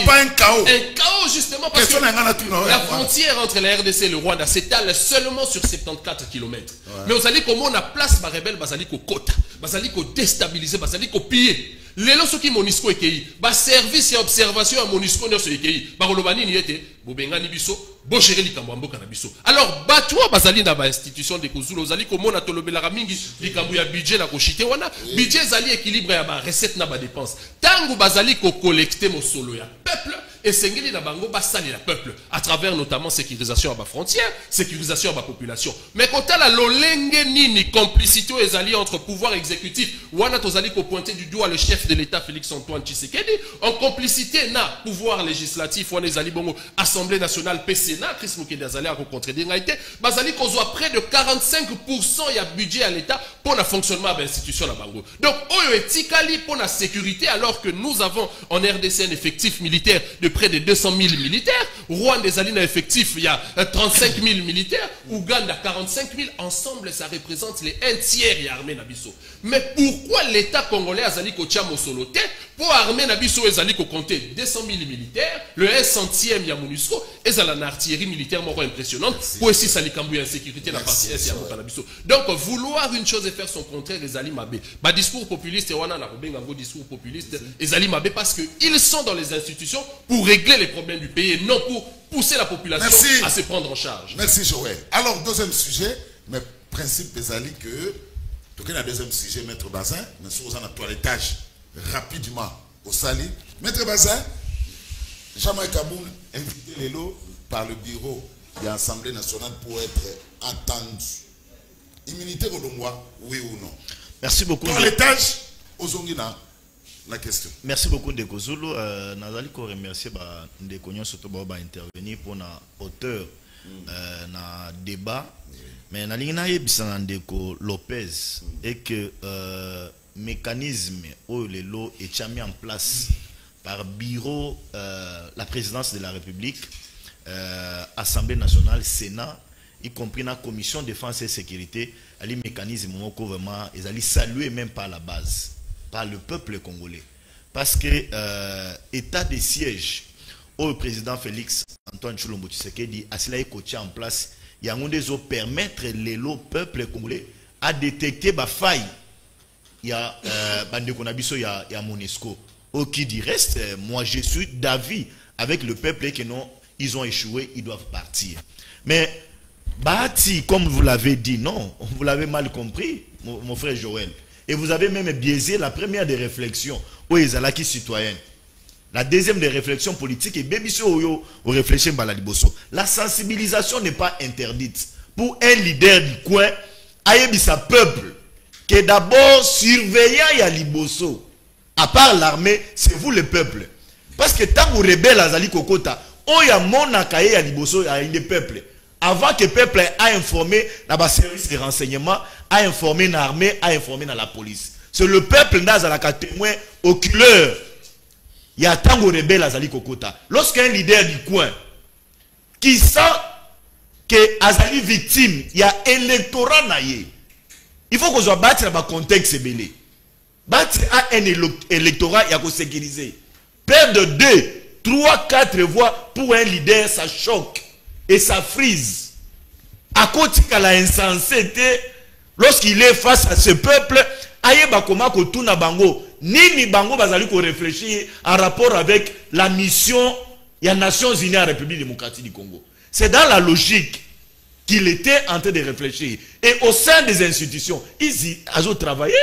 pas un chaos. Un chaos justement parce que la frontière entre la RDC et le Rwanda s'étale seulement sur 74 km. Mais vous allez comment on a place ma rebelle, basali ko kota, basali ko déstabiliser, basali ko piller. Les lorsque qui MONUSCO ekei, ba service et observation à MONUSCO ne se ekei, ba rolobani ni ete, bobenga ni biso, bo gérer likambo mboka na biso. Alors batwa basali na ba institution de Kozulu, zali komo na tolobela mingi likambo ya budget na ko chité wana, budget zali équilibre ya ba recette na ba dépense. Tangu bazali ko collecter mo solo ya peuple et sengeli na bango basali la peuple à travers notamment sécurisation à ba frontière, sécurisation à ba population. Mais quand la lolenge nini complicité ezali entre pouvoir exécutif, wana tozali ko pointer du doigt le chef de l'État Félix Antoine Tshisekedi en complicité na pouvoir législatif wana ezali bongo Assemblée nationale PCNA Chris Mukendi azali a contredire ngaité bazali kozwa près de 45% ya budget à l'État pour le fonctionnement de l'institution na bango. Donc oyo etikali pour la sécurité alors que nous avons en RDC un effectif militaire de près de 200 000 militaires, Rwanda ezali na effectif il y a 35 000 militaires, Ouganda 45 000, ensemble ça représente les 1/3 ya armée na biso. Mais pourquoi l'État congolais azali ko tia mosoloté pour armée na biso ezali ko compter 200 000 militaires, le 1/100e ya MONUSCO ezala na artillerie militaire moko impressionnante pour essayer ça likambu ya sécurité na partie est ya mboka na biso. Donc vouloir une chose et faire son contraire ezali mabe. Ba discours populiste wana na kobenga ngo discours populiste ezali mabe parce que ils sont dans les institutions pour régler les problèmes du pays et non pour pousser la population à se prendre en charge. Merci Joël. Alors deuxième sujet, mais principe ezali que donc le deuxième sujet Maître Bazin, mais sur un toilettage rapidement au Sali. Maître Bazin, Jean-Marc Kaboul invité les lots par le bureau de l'Assemblée nationale pour être entendu. Immunité Rodongwa, oui ou non? Merci beaucoup. Toilettage ozongina la question. Merci beaucoup Ndeko Zulu. Nazali ko remercier Ndeko Nyon surtout ba intervenir pour na auteur na débat. Mais na lingina yebisa Ndeko Lopez et que mécanisme où le lot est mis en place par bureau la présidence de la République, Assemblée nationale, Sénat, y compris la commission défense et sécurité, les mécanismes vraiment ils allaient saluer même par la base, par le peuple congolais. Parce que état de siège au président Félix Antoine Tshilombo Tshisekedi a cela coaché en place, il y a un des autres permettre le peuple congolais à détecter ma faille. Il y a il y a Monesco. Au qui dit reste, moi je suis d'avis avec le peuple que non, ils ont échoué, ils doivent partir. Mais Bahati, comme vous l'avez dit, non, vous l'avez mal compris, mon frère Joël. Et vous avez même biaisé la première des réflexions aux Ezalaki citoyennes. La deuxième des réflexions politiques et Bébiso au réfléchir Baladiboso. La sensibilisation n'est pas interdite. Pour un leader du coin, Ayebisa peuple, que d'abord surveillant Yaliboso, à part l'armée, c'est vous le peuple. Parce que tant que vous rebelles Azali Kokota, on y a mon akaye Yaliboso à un peuple. Avant que le peuple ait informé la service de renseignement, a informé l'armée, a informé la police. C'est le peuple qui a témoin oculaire. Il y a tant de rebelles Azali Kokota. Lorsqu'un leader du coin qui sent que Azali victime, il y a électorat naïe. Il faut qu'on soit battu dans le contexte belé. Battre à un électorat, il y a qu'on sécuriser. Perdre 2, 3, 4 voix pour un leader, ça choque. Et ça frise. À côté de la insensité, lorsqu'il est face à ce peuple, Ayeba Koma Kotuna Bango, Nini Bango Bazali ko réfléchir en rapport avec la mission des Nations Unies à la République démocratique du Congo. C'est dans la logique qu'il était en train de réfléchir. Et au sein des institutions, ils ont travaillé.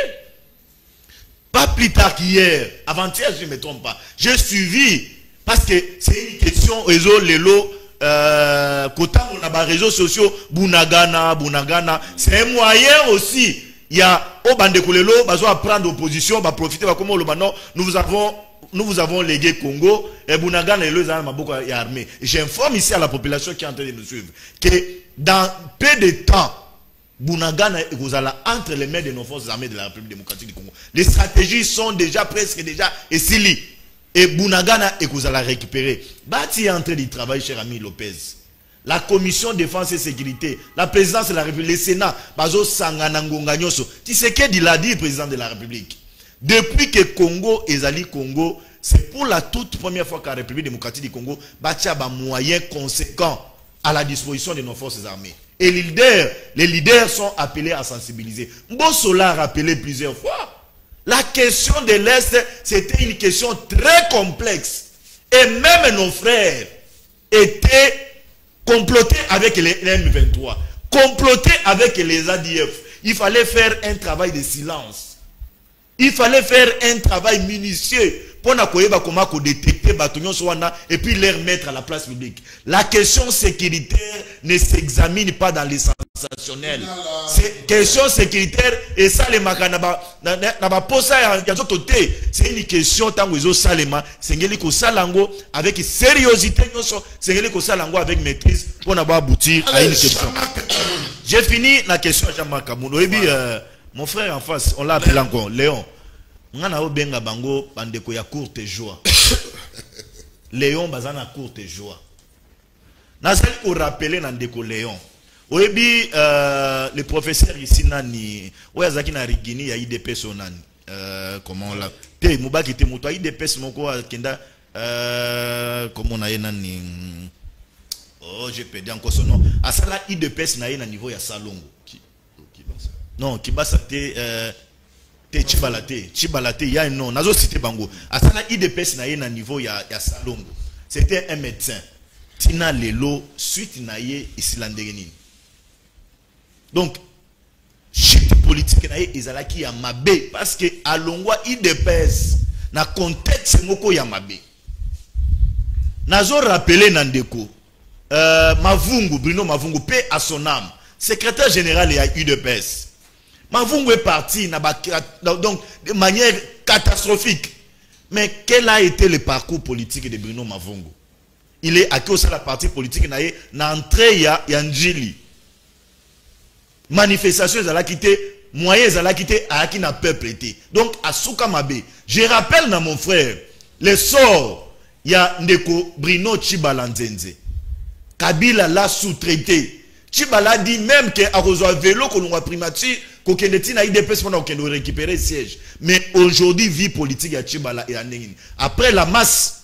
Pas plus tard qu'hier, avant-hier, je ne me trompe pas, j'ai suivi, parce que c'est une question, réseau, Lelo, quand on a des réseaux sociaux, Bunagana, c'est un moyen aussi. Il y a au Bandekolelo, ils vont prendre opposition, va profiter, va comment le maintenant, nous vous avons légué Congo, et Bunagana et les armées. J'informe ici à la population qui est en train de nous suivre, que dans peu de temps, Bunagana et Gozala entre les mains de nos forces armées de la République démocratique du Congo. Les stratégies sont déjà presque déjà essilies. Et Bunagana et Gozala récupéré. Bati est en train de travailler, cher ami Lopez. La commission défense et sécurité, la présidence de la République, le Sénat, Bazo Sanganangonga Nyoso. Tu sais qu'il l'a dit, président de la République. Depuis que Congo et Zali Congo, c'est pour la toute première fois que la République démocratique du Congo bâtit un moyen conséquent à la disposition de nos forces armées. Et les leaders sont appelés à sensibiliser. Mbosola a rappelé plusieurs fois. La question de l'Est, c'était une question très complexe. Et même nos frères étaient complotés avec les M23, complotés avec les ADF. Il fallait faire un travail de silence. Il fallait faire un travail minutieux pour détecter et puis les remettre à la place publique. La question sécuritaire ne s'examine pas dans les sensationnels. C'est question sécuritaire et ça les makanaba c'est une question tant que les salema c'est salango avec sérieuxité c'est avec maîtrise pour aboutir à une question. J'ai fini la question à Jean-Marc Kamouno. Et puis mon frère en face, on l'a appelé encore Léon. On a benga bango bandeko ya courte joie. Léon bazana courte joie. Nazali ko rappeler nandeko Léon. Oyebi le professeur ici nani oyazaki na rigini ya IDPS onani comment on l'a te mubaki te moto IDPS moko akenda comment na yena ni oh j'ai perdu encore son nom asala IDPS na yena niveau ya Salongo non Kibasa te Chibalate, il y a un nom. Nazo cité Bango. Asana IDPS na na niveau ya Salongo. C'était un médecin. Tina Lelo suite na ye islandegeni. Donc chute politique na ye ezalaki ya mabe parce que alongwa IDPS na contexte moko ya mabe. Nazo rappeler Nandeko Mavungu Bruno Mavungu paix à son âme. Secrétaire général ya UDPS. Mavungu est parti donc de manière catastrophique. Mais quel a été le parcours politique de Bruno Mavungu? Il est acquis au sein de la partie politique na entrée ya Njili. Manifestation ils allaient quitter, moyens ils allaient quitter à qui n'a peuple été. Donc à Souka Mabe, je rappelle dans mon frère le sort il y a Ndeko Bruno Tshibala Nzenze. Kabila l'a sous-traité. Tshibala dit même que à rejoindre vélo qu'on a primature qu'aucun de n'a IDPS pendant qu'on doit récupérer siège. Mais aujourd'hui vie politique ya Tshibala et Anengin. Après la masse,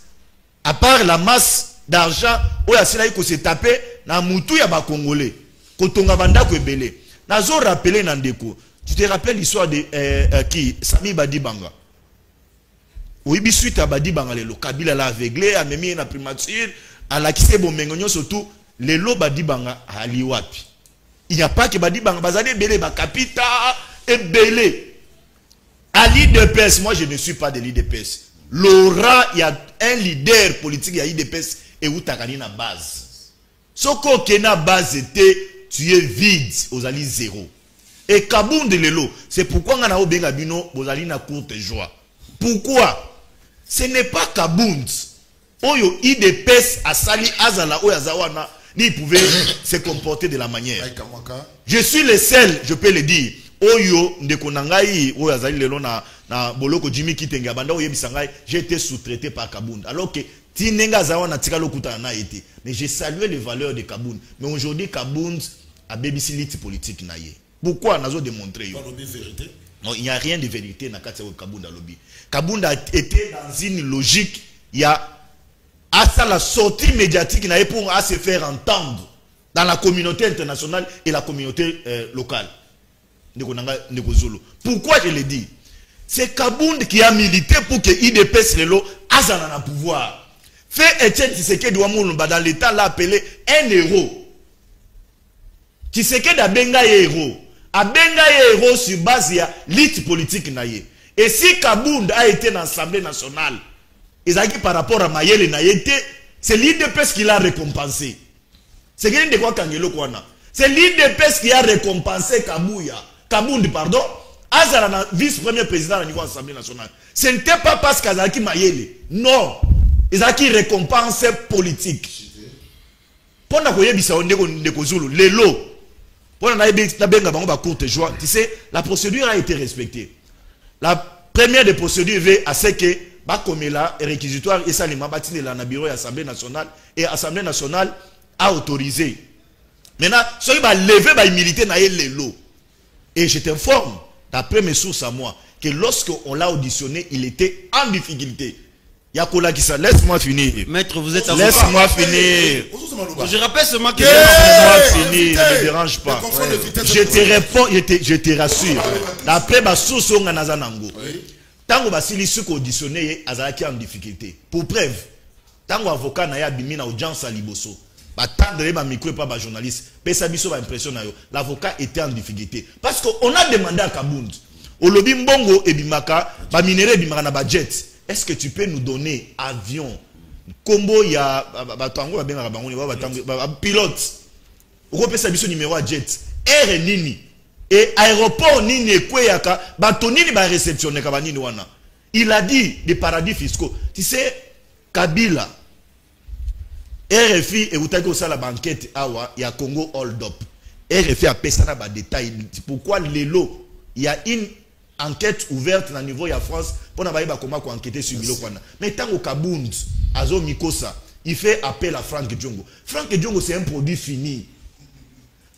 à part la masse d'argent, où il y a s'est tapé na mutu ya ba Congolais. Kotonga banda ko ebele. Nazo rappeler Nandeko. Tu te rappelles l'histoire de qui Sami Badibanga. Oui, suite à Badibanga le Kabila l'a aveuglé, a mis na primature, à la kise bomengonyo surtout le lo Badibanga ali wapi. Il n'y a pas que Badibanga bazade belé ba capita et belé. À l'IDPS, moi je ne suis pas de l'IDPS. Laura, il y a un leader politique, il y a l'IDPS et où takani na base. Soko kena base était tu es vide aux alliés zéro. Et Kabound Lelo, c'est pourquoi on a obenga bino aux alliés na courte joie. Pourquoi? Ce n'est pas Kabound. Oyo IDPS a sali azala oyo azawana ni pouvait se comporter de la manière. Je suis le seul, je peux le dire. Oyo ndekonangai oyo azali lelo na boloko Jimmy Kitenga banda oyo bisangai, j'ai été sous-traité par Kabound. Alors que Tinenga zawana tika lokuta na été. Mais j'ai salué les valeurs de Kabound. Mais aujourd'hui Kabound a babysilite politique na ye. Pourquoi nazo démontrer yo? Non, il n'y a rien de vérité dans Kabound à lobby. Kabound a été dans une logique, il y a à ça la sortie médiatique pour se faire entendre dans la communauté internationale et la communauté locale. Pourquoi je le dis? C'est Kabound qui a milité pour que IDPS Lelo azana na pouvoir. Fait Etienne Tshisekedi Ouamoulumba dans l'état l'a appelé un héros. Tshisekedi abenga héros. Abenga héros sur base de l'élite politique naye. Et si Kabound a été dans l'Assemblée nationale, par rapport à Mayele Naïté, c'est l'IDPS qui l'a récompensé. C'est de quoi Kangelo Kwana. C'est l'IDPS qui a récompensé Kabound, pardon, Azara, vice-premier président au niveau de l'Assemblée nationale. Ce n'était pas parce qu'Azaki Mayele. Non. Ils ont qui récompense politique. Pendant que Yebisa Ondeko Zulu, les lots, tu sais, la procédure a été respectée. La première des procédures veut à ce que Bakomela et réquisitoire et ça les mabatine la bureau de l'Assemblée nationale et l'Assemblée nationale a autorisé. Maintenant, ceux qui va lever va militer dans les lots. Et je t'informe, d'après mes sources à moi, que lorsqu'on l'a auditionné, il était en difficulté. Yakola qui ça, laisse-moi finir. Maître, vous êtes à laisse-moi finir. Je rappelle seulement que laisse-moi finir, ne me dérange pas. Je te réponds, je te rassure. D'après ma source, on a Nazanango. Tango basili suko auditionné azalaki en difficulté. Pour preuve, tango avocat na ya bimi na audience à Liboso. Ba tendre ba micro pas ba journaliste. Pesa biso ba impression na yo. L'avocat était en difficulté parce qu'on a demandé à Kabound. Au lobby mbongo et bimaka ba minéré bimaka na ba jet. Est-ce que tu peux nous donner avion? Combo ya ba tango ba benga bango ba pilote. Oko pesa biso numéro à jet. Air nini? Et aéroport nini ekweyaka batonini ba réceptionner kabanini wana. Il a dit des paradis fiscaux. Tu sais Kabila RFI et utaki osala banquette awa ya Congo hold up. RFI a pesana ba détail pourquoi lelo il y a une enquête ouverte na niveau ya France pour na ba comment ko enquêter sur biloko wana. Mais tant au Kabound azo mikosa, il fait appel à Frank Djongo. Frank Djongo c'est un produit fini.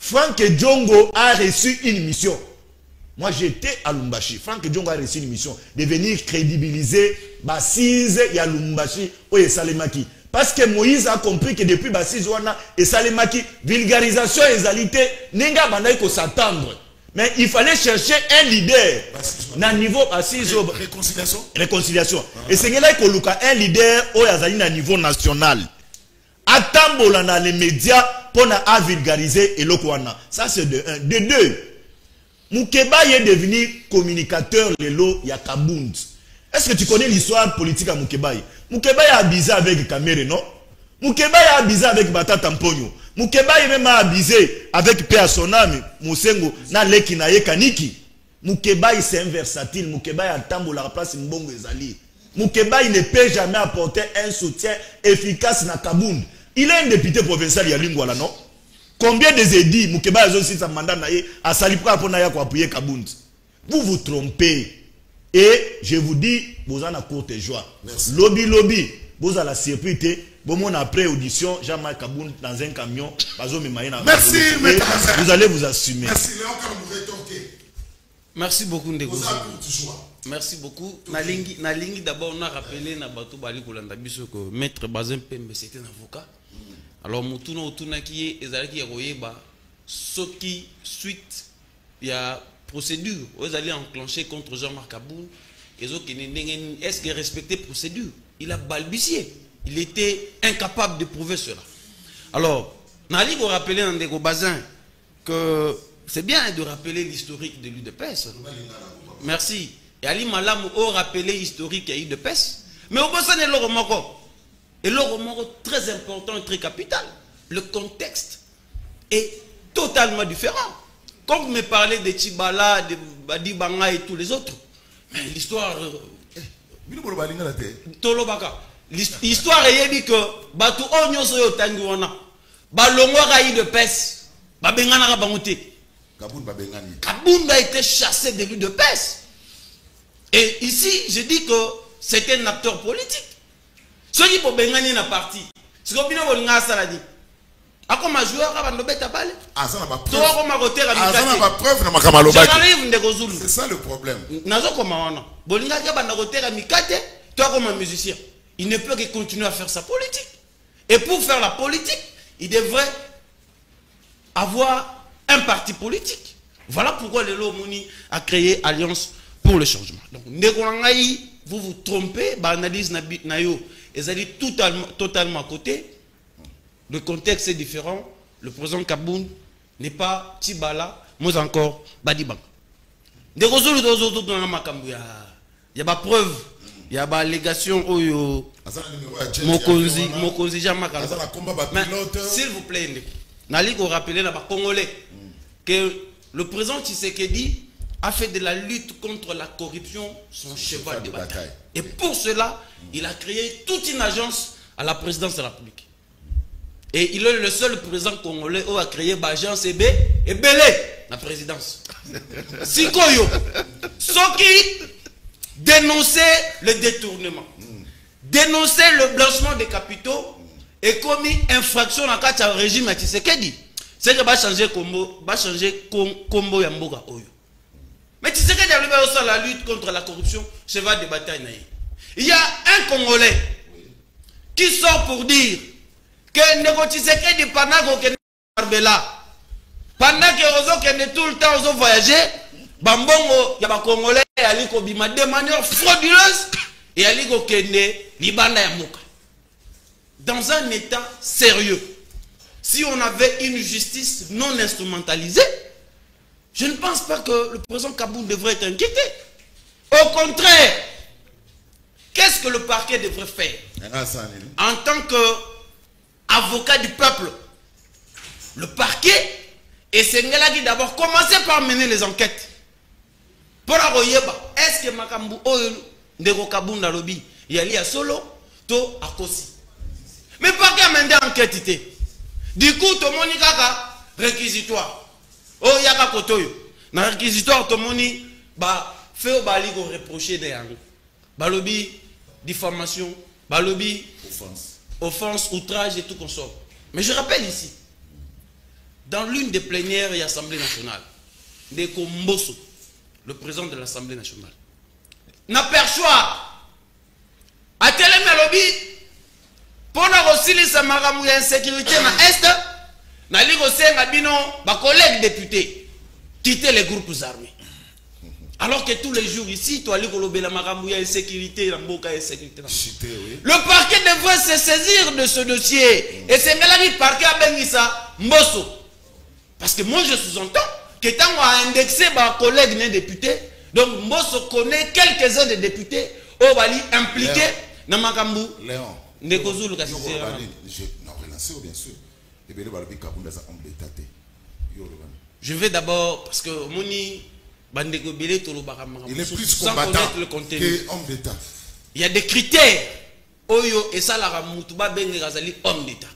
Frank Djongo a reçu une mission. Moi j'étais à Lumbashi. Frank Djongo a reçu une mission de venir crédibiliser Bassise ya Lumbashi ou Salemaki. Parce que Moïse a compris que depuis Bassise wana et Salemaki, vulgarisation et égalité, n'enga bandai ko s'attendre. Mais il fallait chercher un leader. Na niveau Bassise réconciliation. Réconciliation. Et c'est là que Luka un leader au yazali na niveau national. Atambola dans les médias pour à vulgariser et l'okwana. Ça c'est de un. De deux, Moukeba est devenu communicateur de l'eau ya Kabound. Est-ce que tu connais l'histoire politique à Moukeba? Moukeba a abusé avec Kamere, non? Moukeba a abusé avec Batata Mponyo. Moukeba est même abusé avec Pea Sonami, Moussengo, na Leki na Kaniki. Moukebaï c'est un versatile. Moukebaï a tambour la place Mbongo Ezali. Moukebaï ne peut jamais apporter un soutien efficace na Kabound. Il est un député provincial ya Lingwala, non? Combien des édits Moukebaï a aussi sa mandat naïe à Salipra pour naïa pour appuyer Kabound? Vous vous trompez. Et je vous dis, vous en avez courte joie. Lobby, vous avez la sécurité. Bon, après audition, Jean-Marc Kabound dans un camion. Merci, vous allez vous assumer. Merci, Léon, quand vous rétorquez. Merci beaucoup, Ndeko. Vous avez courte joie. Merci beaucoup. Nalingi d'abord, on a rappelé na Batou Bali Kolanda Biso que Maître Bazin Pembe c'était un avocat. Alors, Moutuna qui est Ezalaki Yaroyeba, ce qui suite, il y a procédure, vous allez enclencher contre Jean-Marc Kabound. Est-ce qu'il respectait procédure? Il a balbutié. Il était incapable de prouver cela. Alors, Nali vous rappeler dans des bazin que c'est bien de rappeler l'historique de l'UDPS. Merci. Et Ali Malam a rappelé l'historique de l'UDPS. Mais au bout de l'Oromoko, et l'Oromoko très important et très capital. Le contexte est totalement différent. Quand vous me parlez de Tibala, de Badibanga et tous les autres, mais l'histoire... L'histoire est dit que Batu Onyo Soyo Tanguana, Balongwa Raï de Pes, Babengana Bangote. Kabound a été chassé de lui de Pes. Et ici, je dis que c'est un acteur politique. Ce qui peut Bengani na parti. C'est comme Bino Saladi. Comme un joueur, c'est ça le problème. Toi comme un musicien, il ne peut que continuer à faire sa politique. Et pour faire la politique, il devrait avoir un parti politique. Voilà pourquoi le Lomoni a créé Alliance pour le changement. Donc, vous vous trompez, analyse Nayo, et allez totalement à côté. Le contexte est différent. Le président Kabound n'est pas Tibala, mais encore Badibang. Il y a des preuves, il y a des allégations. S'il vous plaît, Nali vous rappelez là-bas Congolais que le président Tshisekedi a fait de la lutte contre la corruption son cheval de bataille. Et pour cela, il a créé toute une agence à la présidence de la République. Et il est le seul président congolais qui a créé l'agence et Belé, la présidence. Sikoyo, ceux qui dénonçaient le détournement, dénonçaient le blanchiment des capitaux et commis infraction dans le régime à Tshisekedi. C'est que va changer combo Yamboga Oyo. Mais Tshisekedi a arrivé aussi à la lutte contre la corruption, cheval de bataille. Il y a un Congolais qui sort pour dire que négocier que des panago que Arbela pendant que tout le temps ils ont voyagé bambongo ya ba congolais ali ko bima de manière frauduleuse et ali ko kende libanda ya muka dans un état sérieux. Si on avait une justice non instrumentalisée, je ne pense pas que le président Kabound devrait être inquiété. Au contraire, qu'est-ce que le parquet devrait faire en tant que avocat du peuple? Le parquet et Sengelagi d'abord commencer par mener les enquêtes. Pour la royeba, est-ce que Makambu Ndeko Kabound lobby yali a solo to akosi? Mais pas qu'à mener enquête. Du coup, tout le monde kaka réquisitoire. Oh yaka kotoyo. Na réquisitoire tout le monde ba fait au bali go reprocher des yango. Ba lobby diffamation, ba lobby offense, outrage et tout consort. Mais je rappelle ici, dans l'une des plénières de l'Assemblée nationale, Ndeko Mbosso, le président de l'Assemblée nationale, n'aperçoit à tel lobby pour la aussi les maramou insécurité dans l'Est, na ligo senga bino ba collègues députés quitter les groupes armés. Alors que tous les jours ici, toi, la maramouya insécurité, la mboka insécurité. Le parquet devrait se saisir de ce dossier. Et c'est le parquet à Benissa Mbosso. Parce que moi, je sous-entends que tant qu'on a indexé par collègue né député, donc Mbosso connaît quelques-uns des députés au Bali impliqués dans Makambu. Léon. Nekozulu non, relancé bien sûr. Je vais d'abord, parce que Moni. Il est plus combattant que homme d'État. Il y a des critères. Oyo et ça la Moutuba Ben Razali homme d'État.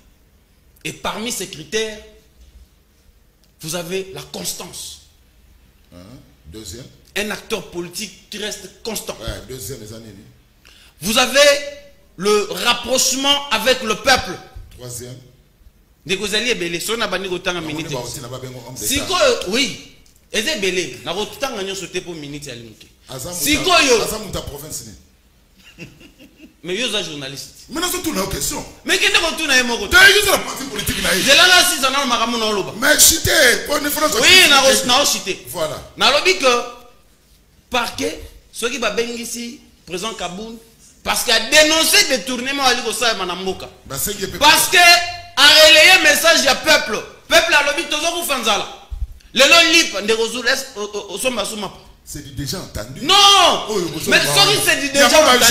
Et parmi ces critères, vous avez la constance. Deuxième. Un acteur politique qui reste constant. Ouais, deuxième, les années. Vous avez le rapprochement avec le peuple. Troisième. Négozali est belé. Si on a banni autant en minute. Si quoi, oui. Et c'est belé. N'a autant gagné sauter pour minute à l'imité. Si quoi yo. Azamuta province. Mais yo za journaliste. Mais non, c'est tout une question. Mais qui ne retourne à mon côté? Tu es la partie politique naïve. Je l'ai là si ça n'a pas marqué mon loba. Mais chité, pour une fois. Oui, n'a chité. Voilà. N'a lobby que parquet, ceux qui va bien ici, présent Kaboun, parce qu'il a dénoncé détournement à l'Ikosa et Manamoka. Parce que a relayé message du peuple. Peuple a lobby toujours vous fanzala. Le long lip de Rosoul est au sommet souma. C'est déjà entendu. Non. Mais ce qui c'est dit déjà entendu.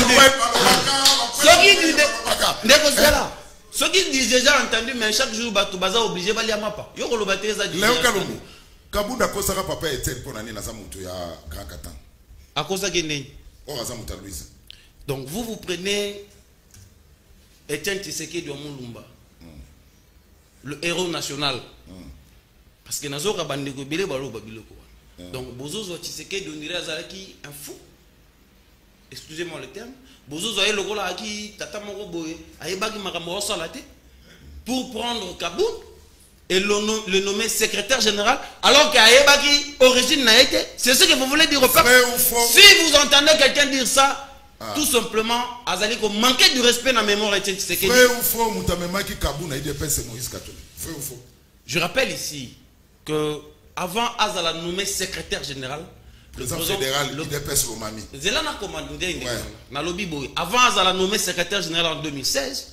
Ce qui dit déjà entendu, mais chaque jour tu vas obligé d'aller à Mapa. Yo ko lobaté ça dit. Léo Kalombo. Kabunda kosaka papa Etienne pour nani na zamutu ya grand katan. À cause de Guinée. Oh zamuta Louise. Donc vous prenez Etienne Tshisekedi de Mulumba. Le héros national. Parce que nazo kabandeko bile balo babiloko. Donc Bozozo Tshisekedi on dirait Azalaki un fou. Excusez-moi le terme. Bozozo est le rôle à qui Tata Moro Boye aïbaki makambo salate pour prendre Kaboul et le nommer secrétaire général alors qu'Aïbaki origine n'a été. C'est ce que vous voulez dire au peuple. Si vous entendez quelqu'un dire ça, tout simplement Azali ko manquer du respect dans la mémoire de Tshisekedi. Je rappelle ici que avant Azala nommé secrétaire général, le président fédéral, l'IDPS Lomami. Avant Azala nommé secrétaire général en 2016,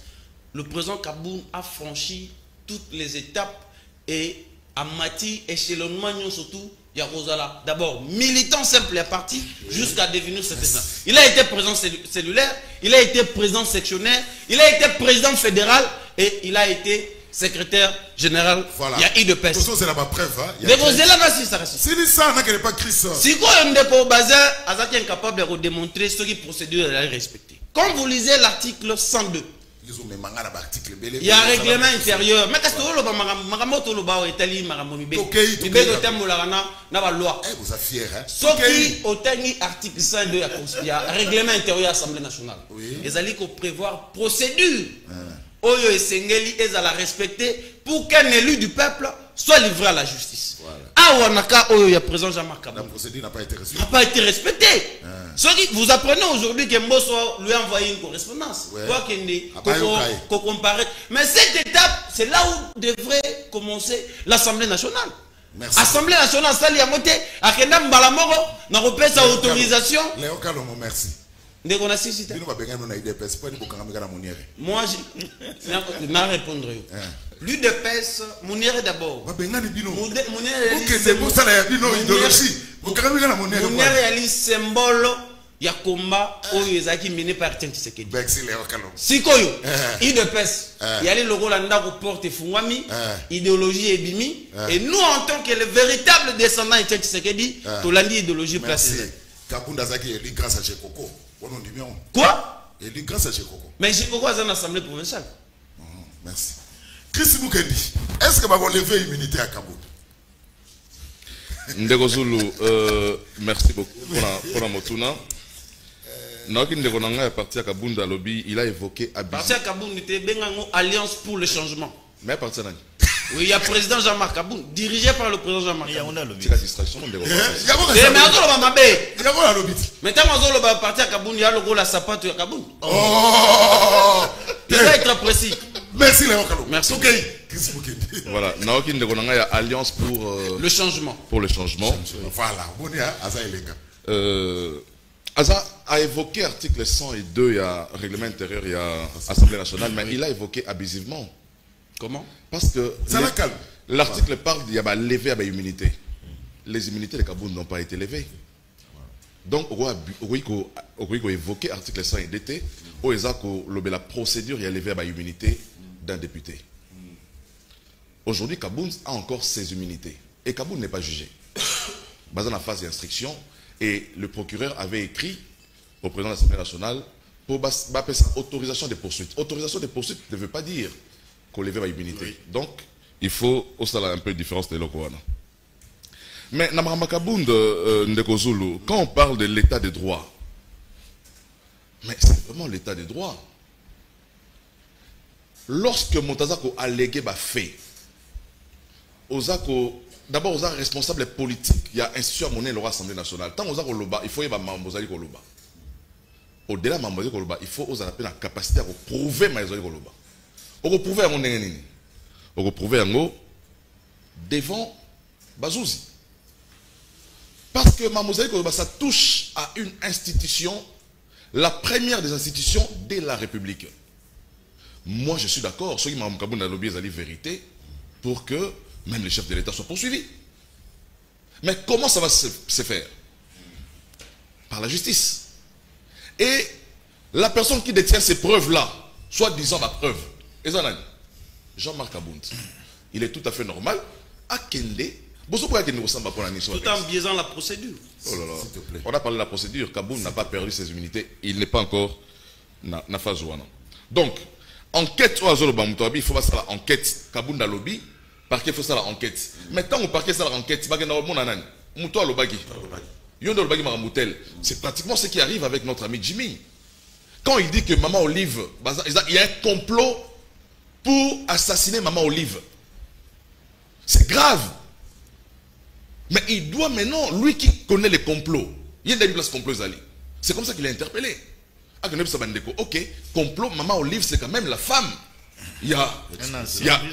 le président Kaboun a franchi toutes les étapes et a mati échelonnement surtout Yarosala. D'abord militant simple et parti jusqu'à devenir secrétaire. Il a été président cellulaire, il a été président sectionnaire, il a été président fédéral et il a été secrétaire général. Voilà. Il y a eu de peste. C'est la preuve. C'est ça, n'a pas Christ. Si quoi un dépôt basé, Azaki est incapable de démontrer ce qui procédure à respecter. Quand vous lisez l'article 102, il y a un règlement intérieur. Mais qu'est-ce que vous avez article 102, il y a un règlement intérieur de l'Assemblée nationale. Ils allaient prévoir procédure. Oyo et Sengeli est à la respecter pour qu'un élu du peuple soit livré à la justice. Ah, Wanaka, Oyo, il y a présent Jean-Marc Kabou. La procédure n'a pas été respectée. N'a pas été respectée. Vous apprenez aujourd'hui que Mbosso lui a envoyé une correspondance. Quoi qu'on compare. Mais cette étape, c'est là où devrait commencer l'Assemblée nationale. Merci. Assemblée nationale, ça, il y a monté. À Kendam Balamoro, n'a repris sa autorisation. Léo Kalomo, merci. Moi, je vais répondre. L'UDPS, Mounière d'abord. Mounière est le symbole de combat qui est mené par Tshisekedi. Si Koyo, l'UDPS, il y a le rôle de porte Fouami, idéologie et Bimi. Et nous, en tant que le véritable descendant de Tshisekedi, tu l'as dit, idéologie placée. Kabunda Zaki est grâce à Chekoko. Quoi? Il est grâce à Chekoko. Mais Chekoko est une assemblée provinciale. Merci. Chris Moukendi, est-ce que vous avez levé l'immunité à Kaboul? Ndeko Zulu, merci beaucoup pour la motuna. Naoki Ndeko Nanga est parti à Kabunda Lobby, il a évoqué Abidjan. Parti à Kabunda, il était Alliance pour le changement. Mais parti à Nani? Oui, il y a le président Jean-Marc Kaboun, dirigé par le président Jean-Marc Kaboun. C'est la distraction. Mais tant qu'on va partir à Kaboun, il y a le rôle à Sapato à Kaboun. Oh, il va être précis. Merci Léon Kalou. Merci. Voilà, Naoki Ndegonanga, il y a Alliance pour le changement. Pour le changement. Voilà, Aza a évoqué article 102, il y a règlement intérieur, il y a Assemblée nationale, mais il a évoqué abusivement. Comment? Parce que l'article parle d'il y a levé à l'immunité. Les immunités de Kaboun n'ont pas été levées. Donc, on a évoqué l'article 100 et DT, où la procédure est levée à l'immunité d'un député. Aujourd'hui, Kaboun a encore ses immunités. Et Kaboun n'est pas jugé. basé dans la phase d'instruction, et le procureur avait écrit au président de l'Assemblée nationale pour appeler ça autorisation des poursuites. Autorisation des poursuites ne veut pas dire qu'on lève l'immunité. Oui. Donc, il faut aussi un peu de différence de l'Okoana. Mais, quand on parle de l'état de droit, mais c'est vraiment l'état de droit. Lorsque Montazako a légué fait, d'abord, aux responsables politiques, il y a institution à monnaie l'Assemblée nationale. Tant aux Loba, il faut y avoir Mambozali Koloba. Au-delà de Mambozali Koloba, il faut aux la capacité à prouver Mambozali Koloba. On prouver à mon ennemi. On prouver à nous devant Bazouzi. Parce que Mambozali Koloba, ça touche à une institution, la première des institutions de la République. Moi, je suis d'accord. Ceux qui m'ont dit la vérité pour que même les chefs de l'État soient poursuivis. Mais comment ça va se faire? Par la justice. Et la personne qui détient ces preuves-là, soi-disant la preuve, Jean-Marc Abound, il est tout à fait normal à Kende. Tout en biaisant la procédure. Oh là là. On a parlé de la procédure. Kabound n'a pas perdu ses immunités. Il n'est pas encore na phase ouana. Donc, enquête il faut faire l'enquête. Kabound a lobby. Parquet il faut faire l'enquête. Mais tant au parquet fait l'enquête, c'est pratiquement ce qui arrive avec notre ami Jimmy. Quand il dit que Maman Olive, il y a un complot pour assassiner Maman Olive. C'est grave. Mais il doit maintenant, lui qui connaît les complots, il y a une place complot Zali. C'est comme ça qu'il est interpellé. Ok, complot, Maman Olive, c'est quand même la femme. Il y a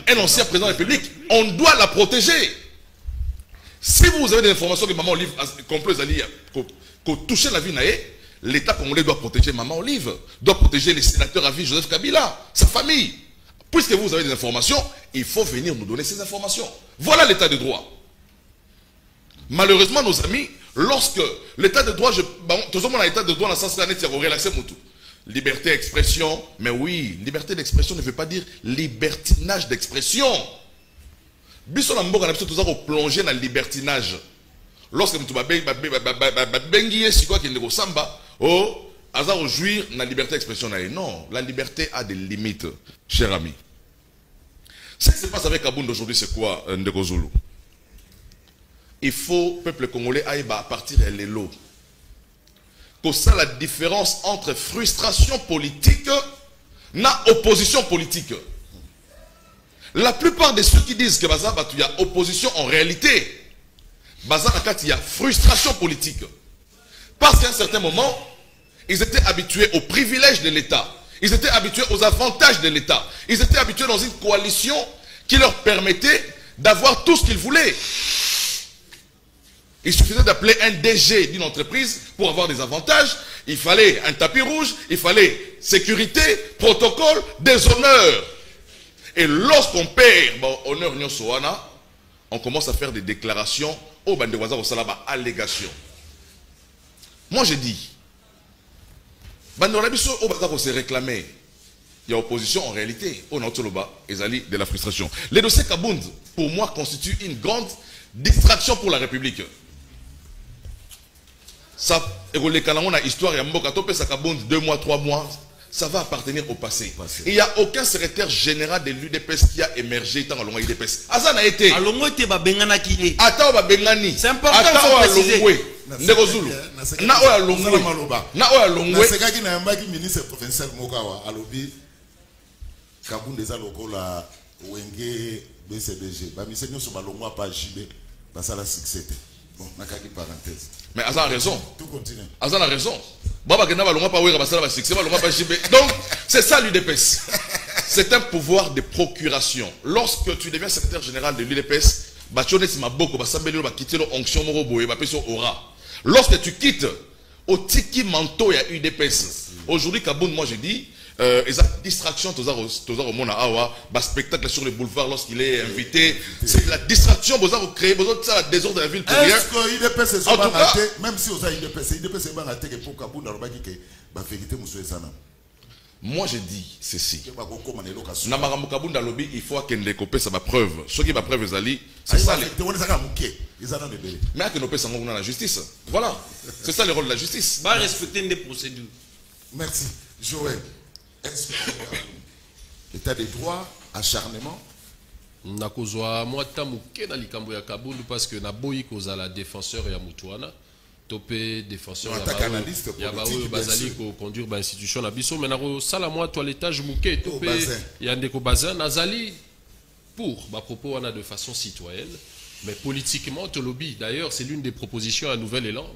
un ancien président de la République. On doit la protéger. Si vous avez des informations que Maman Olive, complot Zali, qu'on touche la vie naïe, l'État congolais doit protéger Maman Olive, doit protéger les sénateurs à vie Joseph Kabila, sa famille. Puisque vous avez des informations, il faut venir nous donner ces informations. Voilà l'état de droit. Malheureusement, nos amis, lorsque l'état de droit, tout le monde a l'état de droit dans le sens de relaxer mon tout. Liberté d'expression, mais oui, liberté d'expression ne veut pas dire libertinage d'expression. Bisson a plongé dans le libertinage. Lorsque tu vas benguer, si quoi qu'il ne samba, oh, hasard jouir dans la liberté d'expression. Non, la liberté a des limites, cher ami. Ce qui se passe avec Abound aujourd'hui, c'est quoi, Ndeko Zulu? Il faut, peuple congolais, aille à partir de l'élo. Que ça, la différence entre frustration politique et opposition politique. La plupart de ceux qui disent que il y a opposition, en réalité, il y a frustration politique. Parce qu'à un certain moment, ils étaient habitués aux privilèges de l'État. Ils étaient habitués aux avantages de l'État. Ils étaient habitués dans une coalition qui leur permettait d'avoir tout ce qu'ils voulaient. Il suffisait d'appeler un DG d'une entreprise pour avoir des avantages. Il fallait un tapis rouge, il fallait sécurité, protocole, des honneurs. Et lorsqu'on perd honneur Nyon Soana, on commence à faire des déclarations au Bandewaza au Salaba, allégations. Moi je dis, Bandewaza au Bandewaza s'est réclamé. Il y a opposition en réalité. Au Nautoloba, Ezali de la frustration. Les dossiers Kabound, pour moi, constituent une grande distraction pour la République. Ça, on a histoire, il y a Mboka Topé, ça Kabound 2 mois, 3 mois. Ça va appartenir au passé. Il n'y a aucun secrétaire général de l'UDPS qui a émergé dans l'UDPS. Azan a été. C'est important de préciser. Ministre provincial Mokawa alobi Kabound des lokola Wenge BCBG. Ba misenyo so balongwa pa JB basala succès. Bon, nakaki parenthèse. Mais Azan a raison. Tout continue. Azan a raison. Donc, c'est ça l'UDPS. C'est un pouvoir de procuration. Lorsque tu deviens secrétaire général de l'UDPS, lorsque tu quittes au tiki manteau, il y a UDPS. Aujourd'hui, Kabound, moi j'ai dit, ils ont distraction, spectacle sur le boulevard lorsqu'il est invité. C'est la distraction, vous avez créé ça désordre de la ville pour rien. Est-ce que l'UDPS est même si vous avez l'UDPS, l'UDPS est pour Kabound, la vérité, monsieur Sana. Moi, je dis ceci. Namagambo Kabunda lobby, il faut qu'il ait ça ma preuve. Ce qui est ma preuve, c'est ça. Mais que nous payons la justice. Voilà. C'est ça le rôle de la justice. Va respecter des procédures. Merci. Joël, est-ce que l'état des droits, acharnement? Nakozwa moi tamuke na likambo ya Kabundu parce que na boyi kozala défenseur ya Mutuana. Topé défenseur ya baoyo bazali ko conduire ba institution na biso mais na sala moi toilettage muke topé ya ndeko bazin nazali pour ba propos wana de façon citoyenne mais politiquement to lobby d'ailleurs c'est l'une des propositions à Nouvel Élan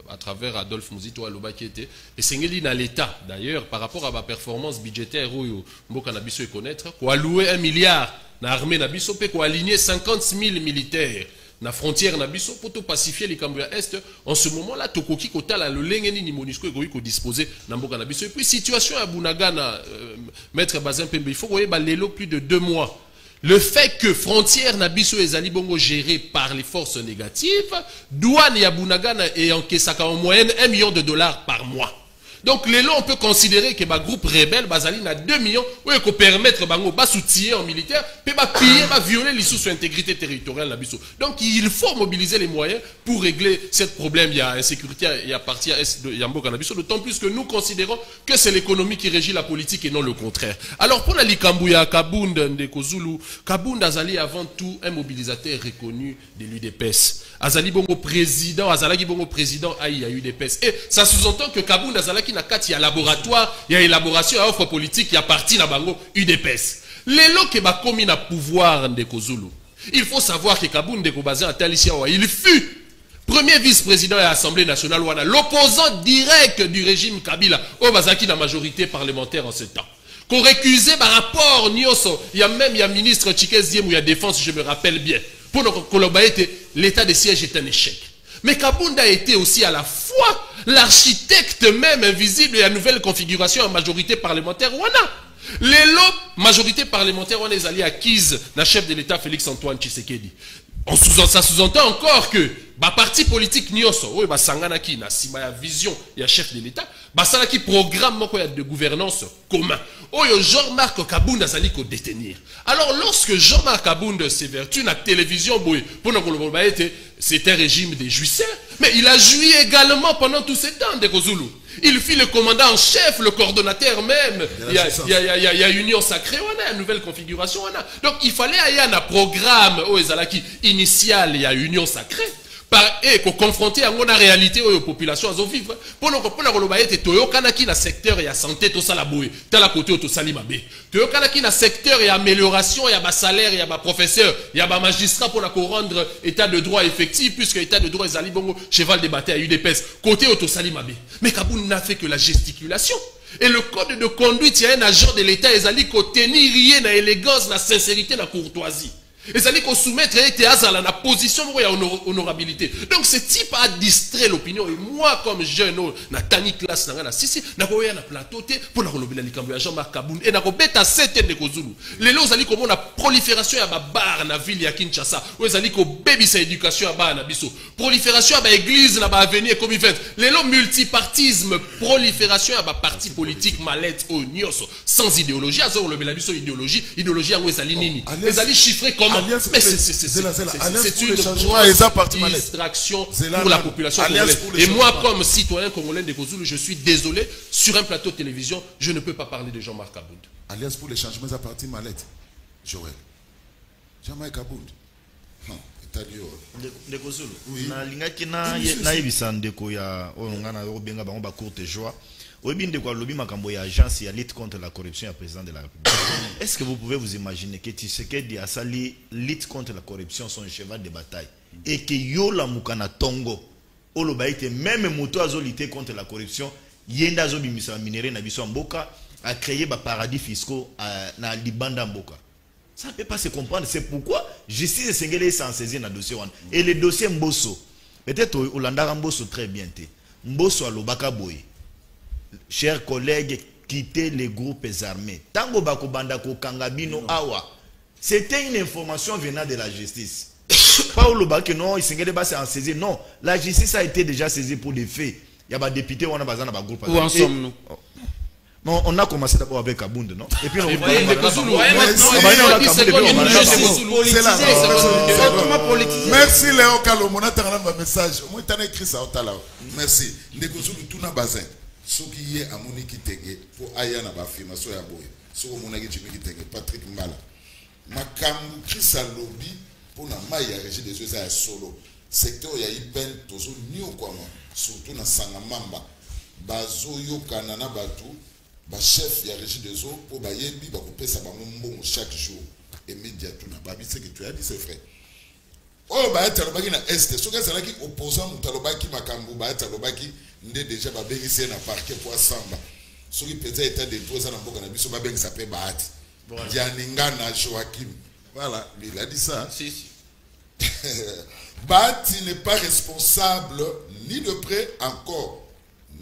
à travers Adolphe Muzito aloba qui était et sengeli na l'état d'ailleurs par rapport à ma performance budgétaire oyo mboka na biso e connaître ko allouer 1 milliard na armée na biso pe ko aligner 50 000 militaires na frontière na biso pour pacifier les Cambria Est en ce moment là tokoki kotala le lengeni ni MONUSCO ekoki ko disposer na mboka na biso et puis situation à Bunagana maître Bazin Pembe il faut koye ba lelo plus de 2 mois le fait que frontière na biso ezali bongo gérée par les forces négatives douane ya Bunagana et encaissaka en moyenne $1 million par mois. Donc, les lots, on peut considérer que le groupe rebelle, Bazali, a 2 millions, où il peut permettre de soutien en militaire, puis de piller, de violer les sous-intégrité territoriale. Donc, il faut mobiliser les moyens pour régler ce problème. Il y a insécurité, il y a partie à Est de Yambo Canabiso, d'autant plus que nous considérons que c'est l'économie qui régit la politique et non le contraire. Alors, pour la Likambouya, Kabund, Ndeko Zulu, Kabund Azali, avant tout, un mobilisateur reconnu de l'UDPS. Azali Bongo président, Azalaki Bongo président, il y a UDPS. Et ça sous-entend que Kabund Azalaki il y a laboratoire, il y a élaboration, il y a offre politique, il y a parti na bango UDPS. Les lots qui ba commis na pouvoir Ndeko Zulu. Il faut savoir que Kabund Ndeko Bazin il fut premier vice-président de l'Assemblée nationale, l'opposant direct du régime Kabila, au Bazaki la majorité parlementaire en ce temps. Qu'on récusait par rapport Nyoso, il y a même il ministre Tchikez Diem ou il y a défense, je me rappelle bien. Pour nous l'état de siège est un échec. Mais Kabund a été aussi à la fois l'architecte même invisible de la nouvelle configuration en majorité parlementaire. Les lots, majorité parlementaire, on est allés acquises la chef de l'État Félix Antoine Tshisekedi. Ça sous-entend encore que le parti politique Nyoso, Sanganaki, na sima vision, il y a chef de l'État, Sanganaki programme de gouvernance commun. Jean-Marc Kabund a sali ko détenir. Alors lorsque Jean-Marc Kabund s'évertue la télévision, c'est un régime des jouisseurs, mais il a joui également pendant tous ces temps de Kozulu. Il fit le commandant en chef, le coordonnateur même. Il y a Union Sacrée, on a une nouvelle configuration. Donc il fallait aller à un programme initial, il y a Union Sacrée. Et qu'on confronte à la réalité aux populations à vivre. Pour nous comprendre, il y a secteur et santé, tout ça la bouée. Tel à côté, tout ça l'imabé. Il y a secteur et amélioration, il y a salaire, il y a professeur, il y a magistrat pour rendre état de droit effectif, puisque l'état de droit est allé bongo, cheval de bataille à UDPS. Côté tout ça l'imabé. Mais Kabund n'a fait que la gesticulation. Et le code de conduite, il y a un agent de l'État, il a tenir rien à élégance, la sincérité, la courtoisie. Et ça dit qu'on soumettre à la position de honorabilité. Donc ce type a distrait l'opinion. Et moi, comme jeune, na tani classe, na sisi, na koya na plateau pour la relobela likambo ya Jean-Marc Kabund et na ko beta 7 de Kozulu. Les lots ali comme on a prolifération ya ba bar na ville ya Kinshasa. Ou ali ko baby sa éducation ya ba na biso. Prolifération ya ba église na ba avenir comme event. Les lots multipartisme, prolifération ya ba parti politique malette au nyoso sans idéologie. Azo relobela biso idéologie ya ngwe nini. Les ali chiffrés comme mais c'est une distraction pour la population congolaise. Et moi, comme citoyen congolais de Kozulu, je suis désolé, sur un plateau de télévision, je ne peux pas parler de Jean-Marc Kabund. Alliance pour les changements à partir Mallette. Joël. Jean-Marc Kabund. De Kozulu. Na lingaki na yebisa ndeko ya ngana obenga bango ba courte joie. Oebinde kwa lobby makambo ya agence ya lutte contre la corruption à président de la République. Est-ce que vous pouvez vous imaginer que Tshisekedi a sali lutte contre la corruption son cheval de bataille et que Yola Mukana Tongo oloba ite même moto azo lutter contre la corruption yenda azo bimisa minéraux na biso mboka a créé ba paradis fiscaux na libanda mboka. Ça ne peut pas se comprendre, c'est pourquoi justice sengele sans saisir na dossier one et le dossier Mbosso. Peut-être Olanda Mbosso très bien té. Mbosso alobaka boye. Chers collègues, quittez les groupes armés. Tango bako bandako kangabino awa. C'était une information venant de la justice. Pas au loba que non, il s'engage pas en saisir. Non, la justice a été déjà saisie pour des faits. Il y a des députés, on a besoin d'un groupe. Où en sommes-nous? Non, on a commencé d'abord avec Kabound, non? Et puis on c'est merci Léon Kalom, on a un message. Moi, tu as écrit ça au talent. Merci. Ndekosulu tuna bazin. Ce qui est à Monique Tenge pour Ayana Bafima, Soya Boy. Ce qu'on a dit Patrick Mala. Makambu Chris Lobby pour la Maya Régie des Eaux à Solo. Secteur ya Ipen, Tozo Nio Kwama, surtout dans Sangamamba. Bazo Yo Kanana Batu. Ba chef ya régie des eaux pour ba yebi ba couper ça ba mbongo chaque jour immédiatement ba bi c'est que tu as dit c'est vrai oh ba talobaki na est so ka sala ki opposant mutalobaki makambu ba talobaki ndé déjà ba bengisi na parquet pour samba so ki peut état de tout ça na mboka na biso ba bengisa pe ba ati Dianinga na Joachim voilà il a dit ça si Bahati n'est pas responsable ni de près encore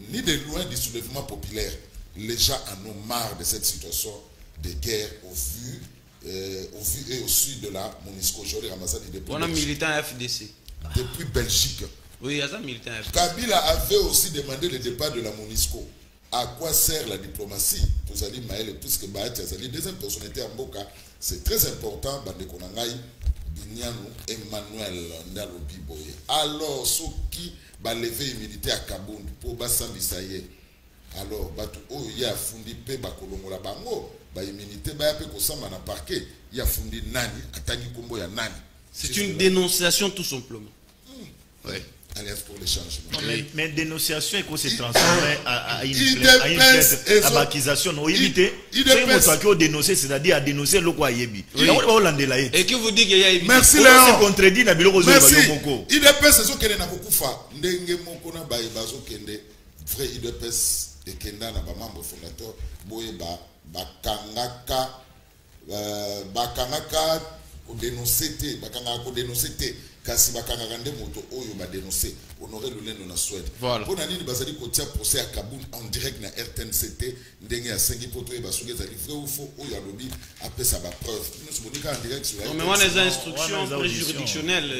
ni de loin du soulèvement populaire. Les gens en ont marre de cette situation de guerre au vu et au sud de la MONUSCO. Aujourd'hui, on a militant FDC. Depuis Belgique. Oui, il y a un militant FDC. Kabila avait aussi demandé le départ de la MONUSCO. À quoi sert la diplomatie? Tozali Maël, puisque Bahati Azali, deuxième personnalité en Boka, c'est très important. Bande Konangai, Binyano, Emmanuel Ndalobi Boye. Alors, ceux qui va lever militaire à Kabound pour Bassam Bissaye. Alors, il y a fundi pe bakolongola bango, ba immunité ba pe kosamba na parquet, il y a fundi nani, atani kombo ya nani. C'est une dénonciation tout simplement. Oui. Alliance pour le changement. Mais dénonciation est qu'on se transforme à une plainte, à l'accusation. Non, éviter. C'est une fois qu'on dénonce, c'est-à-dire à dénoncer le quoi yebi. Et qui vous dit qu'il y a évité. Merci Léon. C'est contredit na biloko zo Moko. IDPS c'est ce qu'elle n'a pas kufa. Ndenge moko na ba bazo kende. Vrai IDPS et Kenda na ba membre fondateur boye bakangaka ko dénoncer te bakangaka ko dénoncer te kasi bakangaka nde moto oyo ba dénoncer honorer le lendo na Suède pour nani bazali ko tia procès à Kabound en direct na RTNCT ndenge ya sengi poto e basuke zali vrai ou faux oyo alobi après ça ba preuve nous sommes en direct sur mais moi les instructions juridictionnelles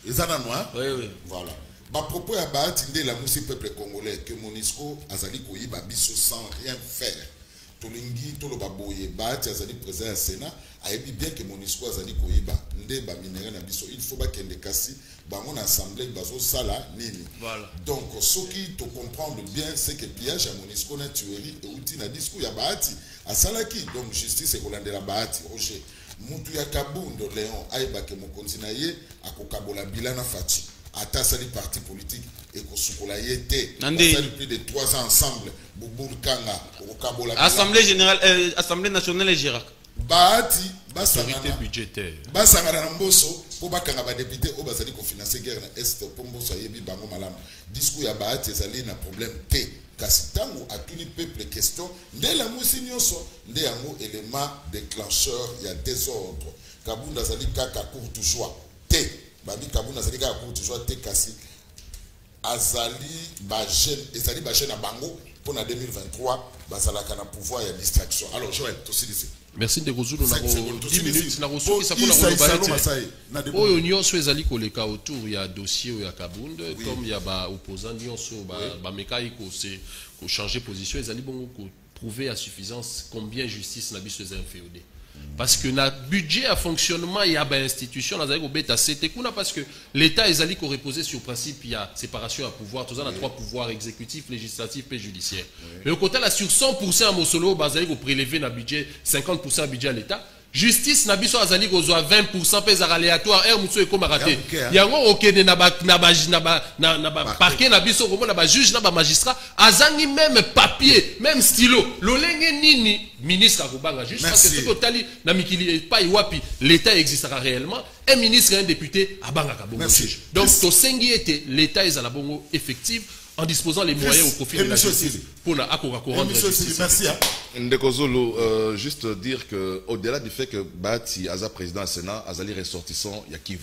ils en noir oui voilà. Ba propos ya Bahati nde la musi peuple congolais que MONUSCO azali koyiba biso sans rien faire. Tolingi tolo baboye Bahati azali président au Sénat ayebi bien que MONUSCO azali koyiba nde ba minéraux na biso il faut ba kende kasi bango na assemblée bazo sala nini. Voilà. Donc ce qui te comprendre bien c'est que pillage à MONUSCO na tuerie et outil na discours ya Bahati asalaki donc justice et kolandela Bahati Roger mutu ya Kabound Léon ayeba ke mokonzi na ye akokabola bilana Fati. Ata sali parti politique et Kosukola yete. Plus de 3 ans ensemble. Bouboul Kanga, Okabola. Assemblée générale, Assemblée nationale et Girac. Bahati, Basangana budgétaire. Basangana Mboso, pour Bakanga ba député, au Basali ko financer guerre na Est, pour Mboso yebi bango malam. Discours ya Bahati ezali na problème T. Kasi tango a tout le peuple question, nde la musi nyonso, nde yango élément déclencheur, il y a désordre. Kabound azali kaka court toujours T. Babi Kabound azali kaka court toujours T kasi azali ba jeune, ezali ba jeune na bango pour na 2023 bazalaka na pouvoir ya distraction. Alors Joël, aussi ici. Merci de Gozulu na 10 minutes na Gozulu ça pour na oyo nyonso ezali koleka autour ya dossier ya Kabound comme ya ba opposant nyonso ba mekai ko se ko changer position ezali bongo ko prouver à suffisance combien justice na biso ezali inféodé. Parce que na budget à fonctionnement il y a ba institution na zali ko beta c'était kuna parce que l'état ezali ko reposer sur principe il y a séparation à pouvoir tous en a 3 pouvoirs exécutif, législatif et judiciaire. Mais au côté là sur 100% à Mosolo bazali ko prélever na budget 50% à budget à l'état. Justice na biso azali ko zwa 20% pèse aléatoire er muso ekoma raté. Yango okene na ba parquet na biso ko na ba juge na ba magistrat azangi même papier, même stylo. Lolenge nini ministre akobanga juste parce que totali na mikili pa iwapi l'état existera réellement un ministre et un député abanga ka bongo. Donc to sengi était l'état ezala bongo effectif en disposant les moyens au profit de la justice pour la rendre justice. Merci. Ndekozolo, juste dire que au-delà du fait que Bahati Aza président du Sénat, Azali ressortissant, il y a Kivu.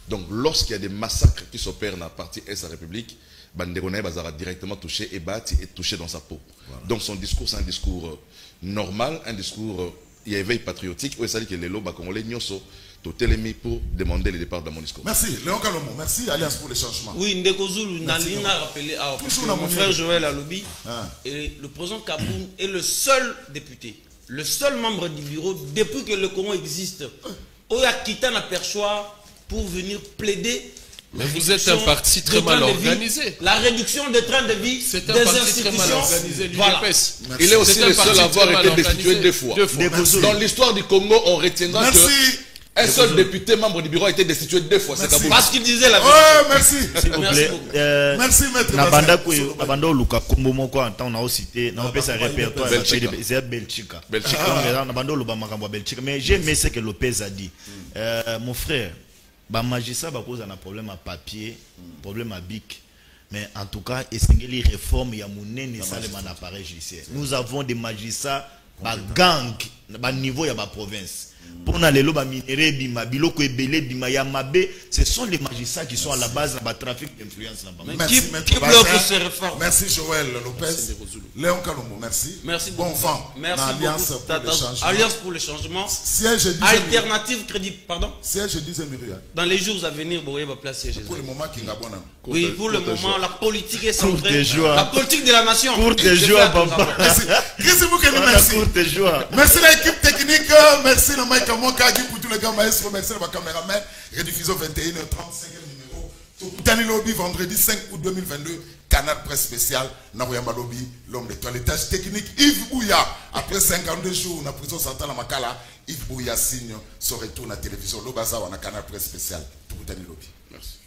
Donc lorsqu'il y a des massacres qui s'opèrent dans la partie Est de la République, Banderonay Bazara directement touché et Bahati est touché dans sa peau. Voilà. Donc son discours c'est un discours normal, un discours il y a éveil patriotique où ça dit que les lobes congolais nyoso totelemi pour demander le départ de Monisco. Merci Léon Kalomo, merci Alliance pour les changements. Oui, Ndeko Zulu Nalina a rappelé à mon frère Joël Alobi et le président Kaboun est le seul député, le seul membre du bureau depuis que le Congo existe. On a quitté un perchoir pour venir plaider. Mais vous êtes un parti très mal organisé. La réduction des trains de vie des institutions. Très mal organisé. Voilà. Il est aussi le seul à avoir été destitué 2 fois. Dans l'histoire du Congo, on retiendra que un seul député membre du bureau a été destitué 2 fois. C'est parce qu'il disait la vérité. Oh, merci. S'il vous plaît. Merci, maître. Nabanda Luka Kombo Moko en temps on a cité, on peut sa répertoire c'est Belgique. Nabanda Luba Makambo Belgique. Mais j'ai aimé ce que Lopez a dit. Mon frère, bah magistrat bah cause un problème à papier, problème à bic. Mais en tout cas, les réformes il y a monnaie ça les appareil judiciaire. Nous avons des magistrats bah gang, bah niveau il y a ma province. Pour les loba minéré bima biloko ebele bima ya mabe, ce sont les magistrats qui sont à la base de trafic d'influence là-bas. Merci Joël Lopez. Léon Kalombo, merci. Merci bon vent. Merci Alliance pour le changement. Siège alternative crédit, pardon. Siège 10e myriade. Dans les jours à venir, vous voyez va placer siège. Pour le moment qui n'a pas. Oui, pour le moment la politique est centrée. La politique de la nation. Pour tes joies, papa. Merci beaucoup, merci. Pour tes joies. Merci l'équipe technique, merci le Mike Amoka pour tous les gars maestro, merci le caméraman. Rediffusion 21h35 numéro. Tani Lobby vendredi 5 août 2022. Canal presse spécial. Naroyama Lobby, l'homme de toilettage technique. Yves Bouya. Après 52 jours, on a prison centrale à Makala. Yves Bouya signe son retour à la télévision. Lobaza, on a canal presse spécial. Pour Tani Lobby. Merci.